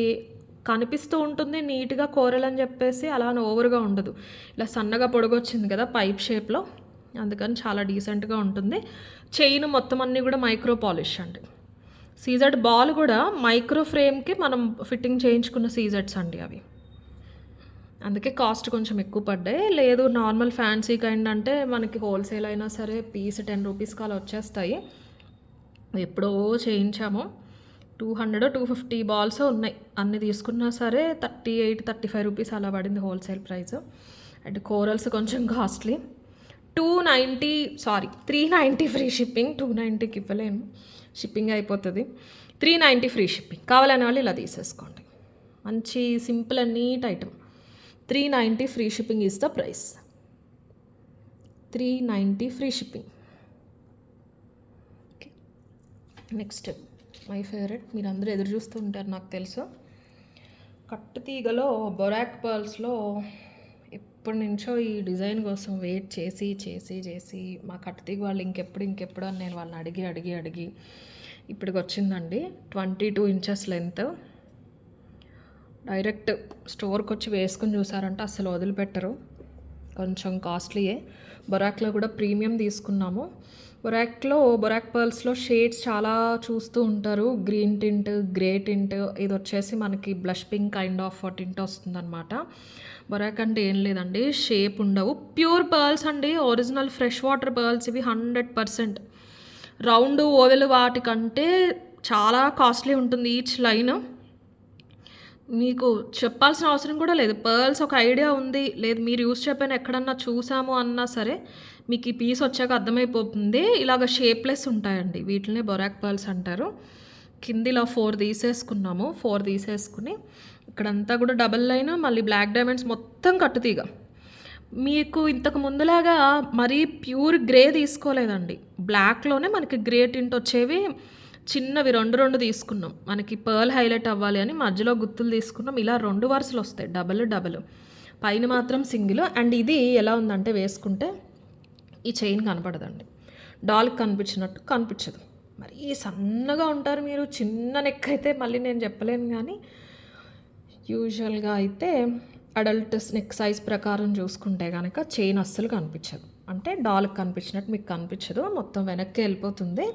కనిపిస్తూ ఉంటుంది నీట్గా కూరలు అని చెప్పేసి, అలా ఓవర్గా ఉండదు. ఇలా సన్నగా పొడగొచ్చింది కదా పైప్ షేప్లో, అందుకని చాలా డీసెంట్గా ఉంటుంది. చైన్ మొత్తం అన్నీ కూడా మైక్రో పాలిష్ అండి. సీజెడ్ బాల్ కూడా మైక్రో ఫ్రేమ్కి మనం ఫిట్టింగ్ చేయించుకున్న సీజెడ్స్ అండి అవి, అందుకే కాస్ట్ కొంచెం ఎక్కువ పడ్డాయి. లేదు నార్మల్ ఫ్యాన్సీ కైండ్ అంటే మనకి హోల్సేల్ అయినా సరే పీస్ 10 రూపీస్కి అలా వచ్చేస్తాయి. ఎప్పుడో చేయించాము. 200-250 బాల్స్ ఉన్నాయి. అన్ని తీసుకున్నా సరే 38-35 రూపీస్ అలా పడింది హోల్సేల్ ప్రైస్. అండ్ కోరల్స్ కొంచెం కాస్ట్లీ. 390 free shipping. 290కి ఇవ్వలేను, షిప్పింగ్ అయిపోతుంది. 390 ఫ్రీ షిప్పింగ్. కావాలనే వాళ్ళు ఇలా తీసేసుకోండి. మంచి simple and neat item. 390 free shipping is the price. 390 free shipping. Okay, next my favourite, మీరు అందరూ ఎదురు చూస్తూ ఉంటారు నాకు తెలుసు. కట్టు తీగలో బొరాక్ పర్ల్స్లో ఎప్పటి నుంచో ఈ డిజైన్ కోసం వెయిట్ చేసి చేసి చేసి మా కట్టు తీగ వాళ్ళు ఇంకెప్పుడు అని నేను వాళ్ళని అడిగి ఇప్పటికి వచ్చిందండి. 22 ఇంచెస్ లెంత్. డైరెక్ట్ స్టోర్కి వచ్చి వేసుకుని చూసారంటే అసలు వదిలిపెట్టరు. కొంచెం కాస్ట్లీయే. బొరాక్లో కూడా ప్రీమియం తీసుకున్నాము. బొరాక్ పర్ల్స్లో షేడ్స్ చాలా చూస్తూ ఉంటారు. గ్రీన్ టింట్, గ్రే టింట్, ఇది వచ్చేసి మనకి blush pink kind of tint వస్తుందన్నమాట. బొరాక్ అంటే ఏం లేదండి, షేప్ ఉండవు, ప్యూర్ పర్ల్స్ అండి, ఒరిజినల్ ఫ్రెష్ వాటర్ పర్ల్స్ ఇవి 100%. రౌండ్ ఓవెల్ వాటికంటే చాలా కాస్ట్లీ ఉంటుంది ఈచ్ లైన్. మీకు చెప్పాల్సిన అవసరం కూడా లేదు. పర్ల్స్ ఒక ఐడియా ఉంది, లేదు మీరు యూస్ చెప్పిన ఎక్కడన్నా చూసాము అన్నా సరే మీకు ఈ పీస్ వచ్చాక అర్థమైపోతుంది. ఇలాగ షేప్లెస్ ఉంటాయండి, వీటినే బొరాక్ పర్ల్స్ అంటారు. కిందిలో 4 తీసేసుకున్నాము. 4 తీసేసుకుని ఇక్కడంతా కూడా డబల్ లైన్, మళ్ళీ బ్లాక్ డైమండ్స్ మొత్తం కట్టుతీగ. మీకు ఇంతకు ముందులాగా మరీ ప్యూర్ గ్రే తీసుకోలేదండి. బ్లాక్లోనే మనకి గ్రే టింట్ వచ్చేవి చిన్నవి 2 తీసుకున్నాం. మనకి పర్ల్ హైలైట్ అవ్వాలి అని మధ్యలో గుత్తులు తీసుకున్నాం. ఇలా 2 వరుసలు వస్తాయి, డబల్, పైన మాత్రం సింగిల్. అండ్ ఇది ఎలా ఉందంటే వేసుకుంటే ఈ చైన్ కనపడదండి, డాల్కి కనిపించినట్టు కనిపించదు. మరి సన్నగా ఉంటారు మీరు, చిన్న నెక్ అయితే మళ్ళీ నేను చెప్పలేను. కానీ యూజువల్గా అయితే అడల్ట్ నెక్ సైజ్ ప్రకారం చూసుకుంటే కనుక చైన్ అస్సలు కనిపించదు, అంటే డాల్కి కనిపించినట్టు మీకు కనిపించదు. మొత్తం వెనక్కి వెళ్ళిపోతుంది.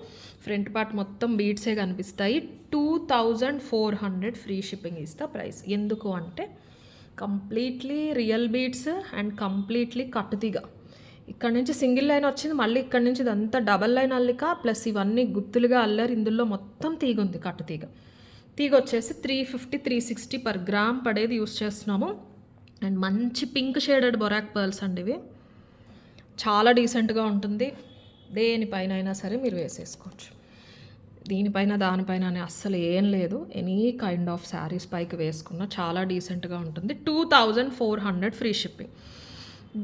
ఫ్రంట్ పార్ట్ మొత్తం బీడ్సే కనిపిస్తాయి. 2400 free shipping is the price. ఎందుకు అంటే completely real beads and completely కట్టుతీగ. ఇక్కడ నుంచి సింగిల్ లైన్ వచ్చింది, మళ్ళీ ఇక్కడ నుంచి ఇదంతా డబల్ లైన్ అల్లిక ప్లస్ ఇవన్నీ గుత్తులుగా అల్లారు. ఇందులో మొత్తం తీగ ఉంది, కట్టుతీగ. తీగ వచ్చేసి 350 360 పర్ గ్రామ్ పడేది యూస్ చేస్తున్నాము. అండ్ మంచి పింక్ షేడెడ్ బొరాక్ పర్ల్స్ అండి ఇవి. చాలా డీసెంట్గా ఉంటుంది. దేనిపైన అయినా సరే మీరు వేసేసుకోవచ్చు. దీనిపైన దానిపైన అని అస్సలు ఏం లేదు. ఎనీ కైండ్ ఆఫ్ శారీస్ పైకి వేసుకున్న చాలా డీసెంట్గా ఉంటుంది. 2400 ఫ్రీ షిప్పింగ్.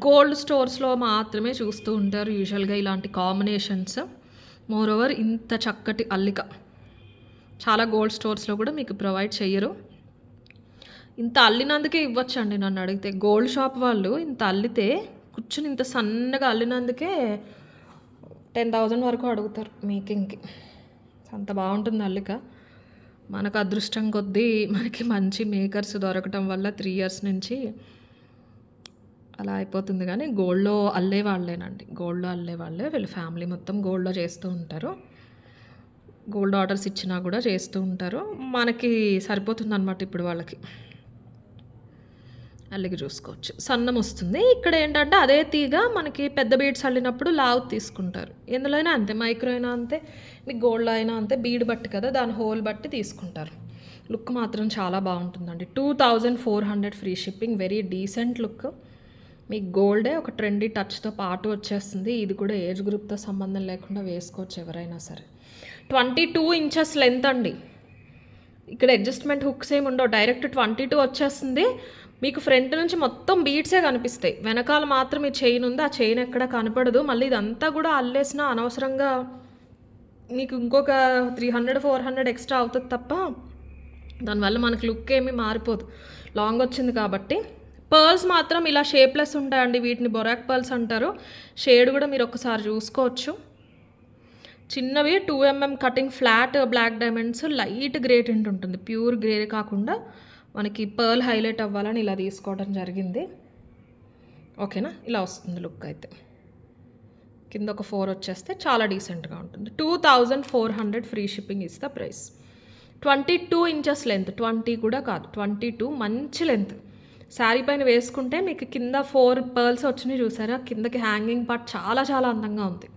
గోల్డ్ స్టోర్స్లో మాత్రమే చూస్తూ ఉంటారు యూజువల్గా ఇలాంటి కాంబినేషన్స్. మోర్ ఓవర్ ఇంత చక్కటి అల్లిక చాలా గోల్డ్ స్టోర్స్లో కూడా మీకు ప్రొవైడ్ చెయ్యరు. ఇంత అల్లినందుకే ఇవ్వచ్చండి నన్ను అడిగితే. గోల్డ్ షాప్ వాళ్ళు ఇంత అల్లితే కూర్చుని ఇంత సన్నగా అల్లినందుకే 10,000 వరకు అడుగుతారు మేకింగ్కి. అంత బాగుంటుంది అల్లిక. మనకు అదృష్టం కొద్దీ మనకి మంచి మేకర్స్ దొరకటం వల్ల 3 ఇయర్స్ నుంచి అలా అయిపోతుంది. కానీ గోల్డ్లో అల్లే వాళ్ళేనండి, గోల్డ్లో అల్లే వాళ్ళే. వీళ్ళ ఫ్యామిలీ మొత్తం గోల్డ్లో చేస్తూ ఉంటారు. గోల్డ్ ఆర్డర్స్ ఇచ్చినా కూడా చేస్తూ ఉంటారు. మనకి సరిపోతుంది అనమాట ఇప్పుడు వాళ్ళకి. అల్లికి చూసుకోవచ్చు, సన్నం వస్తుంది. ఇక్కడ ఏంటంటే అదే తీగ మనకి పెద్ద బీడ్స్ అల్లినప్పుడు లావు తీసుకుంటారు. ఎందులో అయినా అంతే, మైక్రో అయినా అంతే, మీకు గోల్డ్ అయినా అంతే. బీడ్ బట్టి కదా, దాని హోల్ బట్టి తీసుకుంటారు. లుక్ మాత్రం చాలా బాగుంటుందండి. 2400 free shipping. Very decent look. మీకు గోల్డే ఒక ట్రెండీ టచ్తో పాటు వచ్చేస్తుంది. ఇది కూడా ఏజ్ గ్రూప్తో సంబంధం లేకుండా వేసుకోవచ్చు ఎవరైనా సరే. 22 ఇంచెస్ లెంత్ అండి. ఇక్కడ అడ్జస్ట్మెంట్ హుక్స్ ఏమి ఉండవు, డైరెక్ట్ 22 వచ్చేస్తుంది. మీకు ఫ్రంట్ నుంచి మొత్తం బీడ్సే కనిపిస్తాయి. వెనకాల మాత్రం ఈ చైన్ ఉంది, ఆ చైన్ ఎక్కడ కనపడదు. మళ్ళీ ఇదంతా కూడా అల్లేసినా అనవసరంగా మీకు ఇంకొక 300-400 ఎక్స్ట్రా అవుతుంది తప్ప దానివల్ల మనకు లుక్ ఏమీ మారిపోదు. లాంగ్ వచ్చింది కాబట్టి. పర్ల్స్ మాత్రం ఇలా షేప్లెస్ ఉంటాయండి. వీటిని బొరాక్ పర్ల్స్ అంటారు. షేడ్ కూడా మీరు ఒకసారి చూసుకోవచ్చు. చిన్నవి 2 mm cutting, flat black diamonds, light grey tint ఉంటుంది. ప్యూర్ గ్రే కాకుండా మనకి పర్ల్ హైలైట్ అవ్వాలని ఇలా తీసుకోవడం జరిగింది. ఓకేనా, ఇలా వస్తుంది లుక్. అయితే కింద ఒక 4 వచ్చేస్తే చాలా డీసెంట్గా ఉంటుంది. 2400 free shipping is the price. 22 inches length, 20 కూడా కాదు, 22 మంచి లెంత్. శారీ పైన వేసుకుంటే మీకు కింద 4 పర్ల్స్ వచ్చినాయి చూసారా, కిందకి హ్యాంగింగ్ పార్ట్ చాలా చాలా అందంగా ఉంది.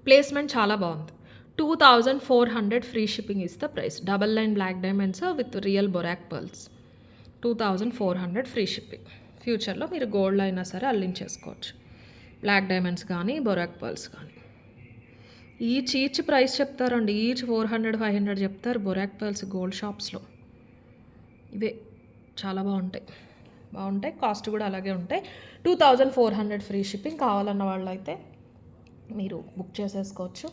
ప్లేస్మెంట్ చాలా బాగుంది. 2400 free shipping is the price. Double line black diamonds with real baroque pearls. 2400 free shipping. ఫ్యూచర్లో మీరు గోల్డ్ అయినా సరే అల్లించేసుకోవచ్చు. బ్లాక్ డైమండ్స్ కానీ బొరాక్ పర్ల్స్ కానీ. ఈచ్ ప్రైస్ చెప్తారండి. ఈచ్ 400-500 చెప్తారు బొరాక్ పర్ల్స్ గోల్డ్ షాప్స్లో. ఇవే చాలా బాగుంటాయి. కాస్ట్ కూడా అలాగే ఉంటాయి. 2400 ఫ్రీ షిప్పింగ్. కావాలన్న వాళ్ళు అయితే మీరు బుక్ చేసేసుకోవచ్చు.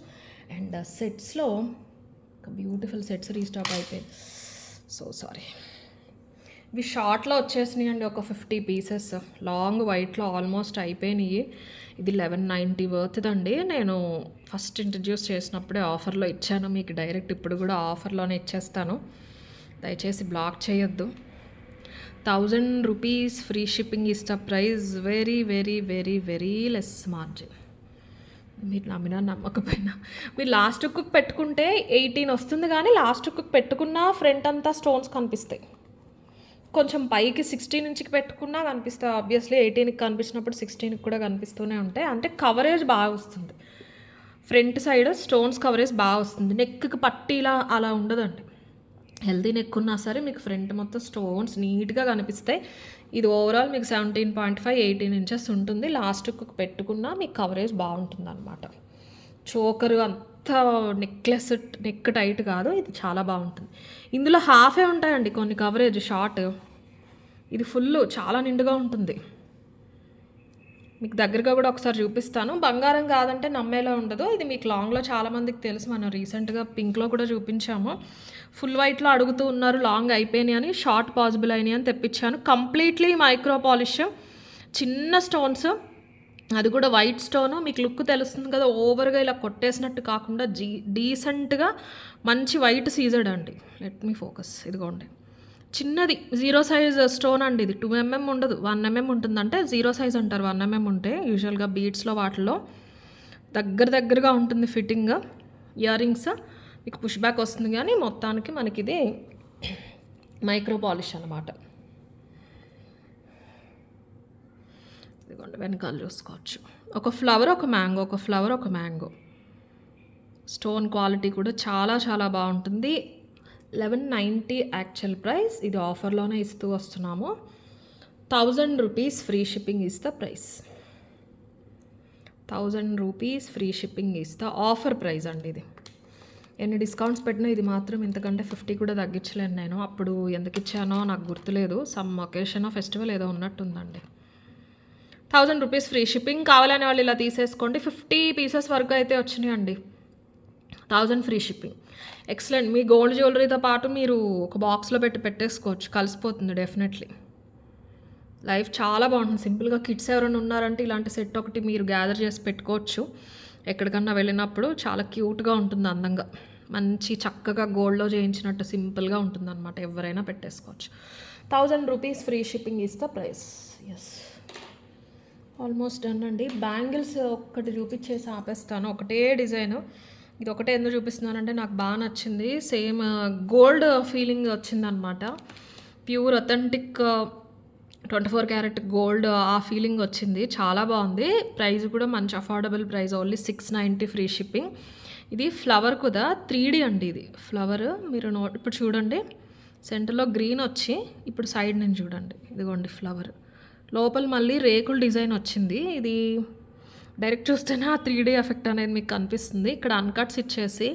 అండ్ సెట్స్లో ఒక బ్యూటిఫుల్ సెట్స్ రీస్టాక్ అయిపోయింది. So sorry. ఇవి షార్ట్లో వచ్చేసినాయి అండి, ఒక 50 పీసెస్. లాంగ్ వైట్లో ఆల్మోస్ట్ అయిపోయినాయి. ఇది 1190 వర్త్దండి. నేను ఫస్ట్ ఇంట్రడ్యూస్ చేసినప్పుడే ఆఫర్లో ఇచ్చాను మీకు. డైరెక్ట్ ఇప్పుడు కూడా ఆఫర్లోనే ఇచ్చేస్తాను, దయచేసి బ్లాక్ చేయొద్దు. 1000 rupees free shipping is the price. Very very very very less margin. మీరు నమ్మినా నమ్మకపోయినా. మీరు లాస్ట్ హుక్ పెట్టుకుంటే 18 వస్తుంది, కానీ లాస్ట్ హుక్ పెట్టుకున్న ఫ్రంట్ అంతా స్టోన్స్ కనిపిస్తాయి. కొంచెం పైకి 16 ఇంచ్కి పెట్టుకున్నా కనిపిస్తాయి. ఆబ్వియస్లీ 18కి కనిపించినప్పుడు 16కి కూడా కనిపిస్తూనే ఉంటాయి. అంటే కవరేజ్ బాగా వస్తుంది. ఫ్రంట్ సైడ్ స్టోన్స్ కవరేజ్ బాగా వస్తుంది. నెక్కి పట్టీలా అలా ఉండదండి. హెల్తీ నెక్ ఉన్నా సరే మీకు ఫ్రంట్ మొత్తం స్టోన్స్ నీట్గా కనిపిస్తాయి. ఇది ఓవరాల్ మీకు 17.5-18 ఇంచెస్ ఉంటుంది. లాస్ట్ హుక్ పెట్టుకున్నా మీకు కవరేజ్ బాగుంటుంది అనమాట. చోకరు అంత నెక్ టైట్ కాదు, ఇది చాలా బాగుంటుంది. ఇందులో హాఫే ఉంటాయండి కొన్ని కవరేజ్ షార్ట్. ఇది ఫుల్ చాలా నిండుగా ఉంటుంది. మీకు దగ్గరగా కూడా ఒకసారి చూపిస్తాను. బంగారం కాదంటే నమ్మేలా ఉండదు. ఇది మీకు లాంగ్లో చాలామందికి తెలుసు, మనం రీసెంట్గా పింక్లో కూడా చూపించాము. ఫుల్ వైట్లో అడుగుతూ ఉన్నారు లాంగ్ అయిపోయినాయి అని. షార్ట్ పాసిబుల్ అయినాయి అని తెప్పించాను. కంప్లీట్లీ మైక్రో పాలిష్, చిన్న స్టోన్స్, అది కూడా వైట్ స్టోను. మీకు లుక్ తెలుస్తుంది కదా, ఓవర్గా ఇలా కొట్టేసినట్టు కాకుండా డీసెంట్గా మంచి వైట్ సీజర్డ్ అండి. Let me focus. ఇదిగోండి, చిన్నది 0 సైజ్ స్టోన్ అండి. ఇది 2 mm ఉండదు, 1 mm ఉంటుంది. అంటే 0 సైజ్ అంటారు 1 mm ఉంటే. యూజువల్గా బీడ్స్లో వాటిలో దగ్గరగా ఉంటుంది ఫిట్టింగ్. ఇయర్ రింగ్స్ మీకు పుష్ బ్యాక్ వస్తుంది, కానీ మొత్తానికి మనకి ఇది మైక్రో పాలిష్ అనమాట. ఇదిగోండి, వెనకాల చూసుకోవచ్చు. ఒక ఫ్లవర్ ఒక మ్యాంగో, ఒక ఫ్లవర్ ఒక మ్యాంగో. స్టోన్ క్వాలిటీ కూడా చాలా చాలా బాగుంటుంది. 1190 యాక్చువల్ ప్రైస్, ఇది ఆఫర్లోనే ఇస్తూ వస్తున్నాము. 1000 rupees free shipping is the price. 1000 rupees free shipping is the offer price అండి. ఇది ఎన్ని డిస్కౌంట్స్ పెట్టినా ఇది మాత్రం ఇంతకంటే 50 కూడా తగ్గించలేను నేను. అప్పుడు ఎందుకు ఇచ్చానో నాకు గుర్తులేదు, సమ్ ఒకేషన్ ఫెస్టివల్ ఏదో ఉన్నట్టుందండి. 1000 రూపీస్ ఫ్రీ షిప్పింగ్. కావాలనే వాళ్ళు ఇలా తీసేసుకోండి. 50 పీసెస్ వరకు అయితే వచ్చినాయండి. 1000 ఫ్రీ షిప్పింగ్. ఎక్సలెంట్. మీ గోల్డ్ జ్యువెలరీతో పాటు మీరు ఒక బాక్స్లో పెట్టేసుకోవచ్చు, కలిసిపోతుంది డెఫినెట్లీ. లైఫ్ చాలా బాగుంటుంది. సింపుల్గా కిడ్స్ ఎవరైనా ఉన్నారంటే ఇలాంటి సెట్ ఒకటి మీరు గ్యాదర్ చేసి పెట్టుకోవచ్చు. ఎక్కడికన్నా వెళ్ళినప్పుడు చాలా క్యూట్గా ఉంటుంది, అందంగా మంచి చక్కగా గోల్డ్లో చేయించినట్టు సింపుల్గా ఉంటుంది అనమాట. ఎవరైనా పెట్టేసుకోవచ్చు. 1000 rupees free shipping is the price. Yes, almost done అండి. బ్యాంగిల్స్ ఒక్కటి చూపించేసి ఆపేస్తాను. ఒకటే డిజైన్, ఇది ఒకటే ఎందుకు చూపిస్తున్నానంటే నాకు బాగా నచ్చింది. సేమ్ గోల్డ్ ఫీలింగ్ వచ్చిందనమాట. ప్యూర్ అథెంటిక్ 24 క్యారెట్ గోల్డ్ ఆ ఫీలింగ్ వచ్చింది. చాలా బాగుంది. ప్రైస్ కూడా మంచి affordable price, only 690 free shipping. ఇది ఫ్లవర్ కూడా 3D అండి. ఇది ఫ్లవర్ మీరు ఇప్పుడు చూడండి, సెంటర్లో గ్రీన్ వచ్చి ఇప్పుడు సైడ్ నుంచి చూడండి, ఇదిగోండి ఫ్లవర్. లోపల మళ్ళీ రేకుల డిజైన్ వచ్చింది. ఇది డైరెక్ట్ చూస్తేనే ఆ 3D ఎఫెక్ట్ అనేది మీకు కనిపిస్తుంది. ఇక్కడ అన్కట్స్ ఇచ్చేసి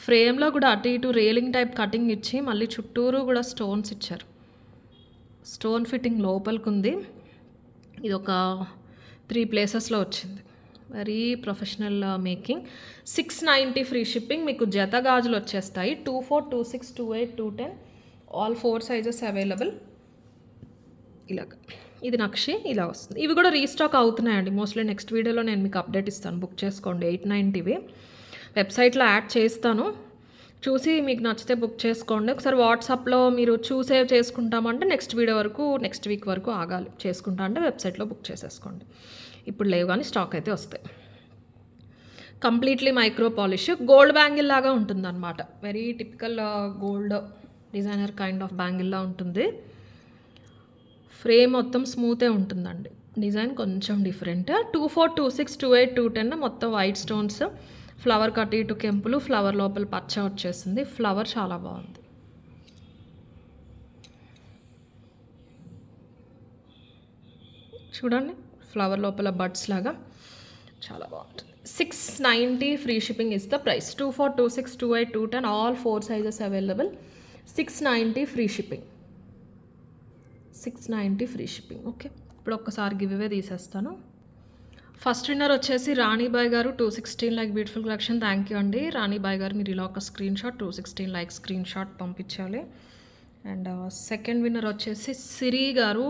ఫ్రేమ్లో కూడా అటు ఇటు రేలింగ్ టైప్ కటింగ్ ఇచ్చి మళ్ళీ చుట్టూరు కూడా స్టోన్స్ ఇచ్చారు. స్టోన్ ఫిట్టింగ్ లోపలికి ఉంది. ఇది ఒక 3 ప్లేసెస్లో వచ్చింది. Very professional making. 690 free shipping. మీకు జత గాజులు వచ్చేస్తాయి. 24, 26, 28, 210 ఆల్ 4 సైజెస్ అవైలబుల్. ఇలాగ ఇది నక్షి ఇలా వస్తుంది. ఇవి కూడా రీస్టాక్ అవుతున్నాయండి. మోస్ట్లీ నెక్స్ట్ వీడియోలో నేను మీకు అప్డేట్ ఇస్తాను. బుక్ చేసుకోండి. 890 వెబ్సైట్లో యాడ్ చేస్తాను. చూసి మీకు నచ్చితే బుక్ చేసుకోండి. ఒకసారి వాట్సాప్లో మీరు చూసేవ్ చేసుకుంటామంటే నెక్స్ట్ వీక్ వరకు ఆగాలి. చేసుకుంటా అంటే వెబ్సైట్లో బుక్ చేసేసుకోండి. ఇప్పుడు లేవు కానీ స్టాక్ అయితే వస్తాయి. Completely micro polish gold bangle లాగా ఉంటుంది అనమాట. Very typical gold designer kind of బ్యాంగిల్లా ఉంటుంది. ఫ్రేమ్ మొత్తం స్మూతే ఉంటుందండి. డిజైన్ కొంచెం డిఫరెంట్. 24, 26, 28, 210 మొత్తం వైట్ స్టోన్స్, ఫ్లవర్ కట్ ఇటు కెంపులు, ఫ్లవర్ లోపల పచ్చ వచ్చేసింది. ఫ్లవర్ చాలా బాగుంది. చూడండి, ఫ్లవర్ లోపల బడ్స్ లాగా చాలా బాగుంటుంది. 690 free shipping is the price. 24, 26, 28, 210 all 4 sizes available. 690 free shipping. 690 free shipping. Okay, ఇప్పుడు ఒక్కసారి గివ్ అవే తీసేస్తాను. ఫస్ట్ విన్నర్ వచ్చేసి రాణీబాయ్ గారు 216 like beautiful collection. Thank you అండి రాణీబాయ్ గారు. మీరు ఇలా ఒక screen shot 216 like screen shot పంపించాలి. అండ్ సెకండ్ విన్నర్ వచ్చేసి సిరి గారు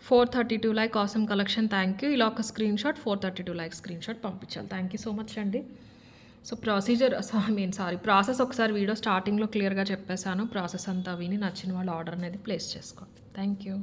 432 like awesome collection. Thank you. ఇలా ఒక screen shot 432 like screen shot పంపించాలి. థ్యాంక్ యూ సో మచ్ అండి. సో ప్రాసెస్ ఒకసారి వీడియో స్టార్టింగ్లో క్లియర్గా చెప్పేశాను. ప్రాసెస్ అంతా విని నచ్చిన వాళ్ళు ఆర్డర్ అనేది ప్లేస్ చేసుకోండి. Thank you.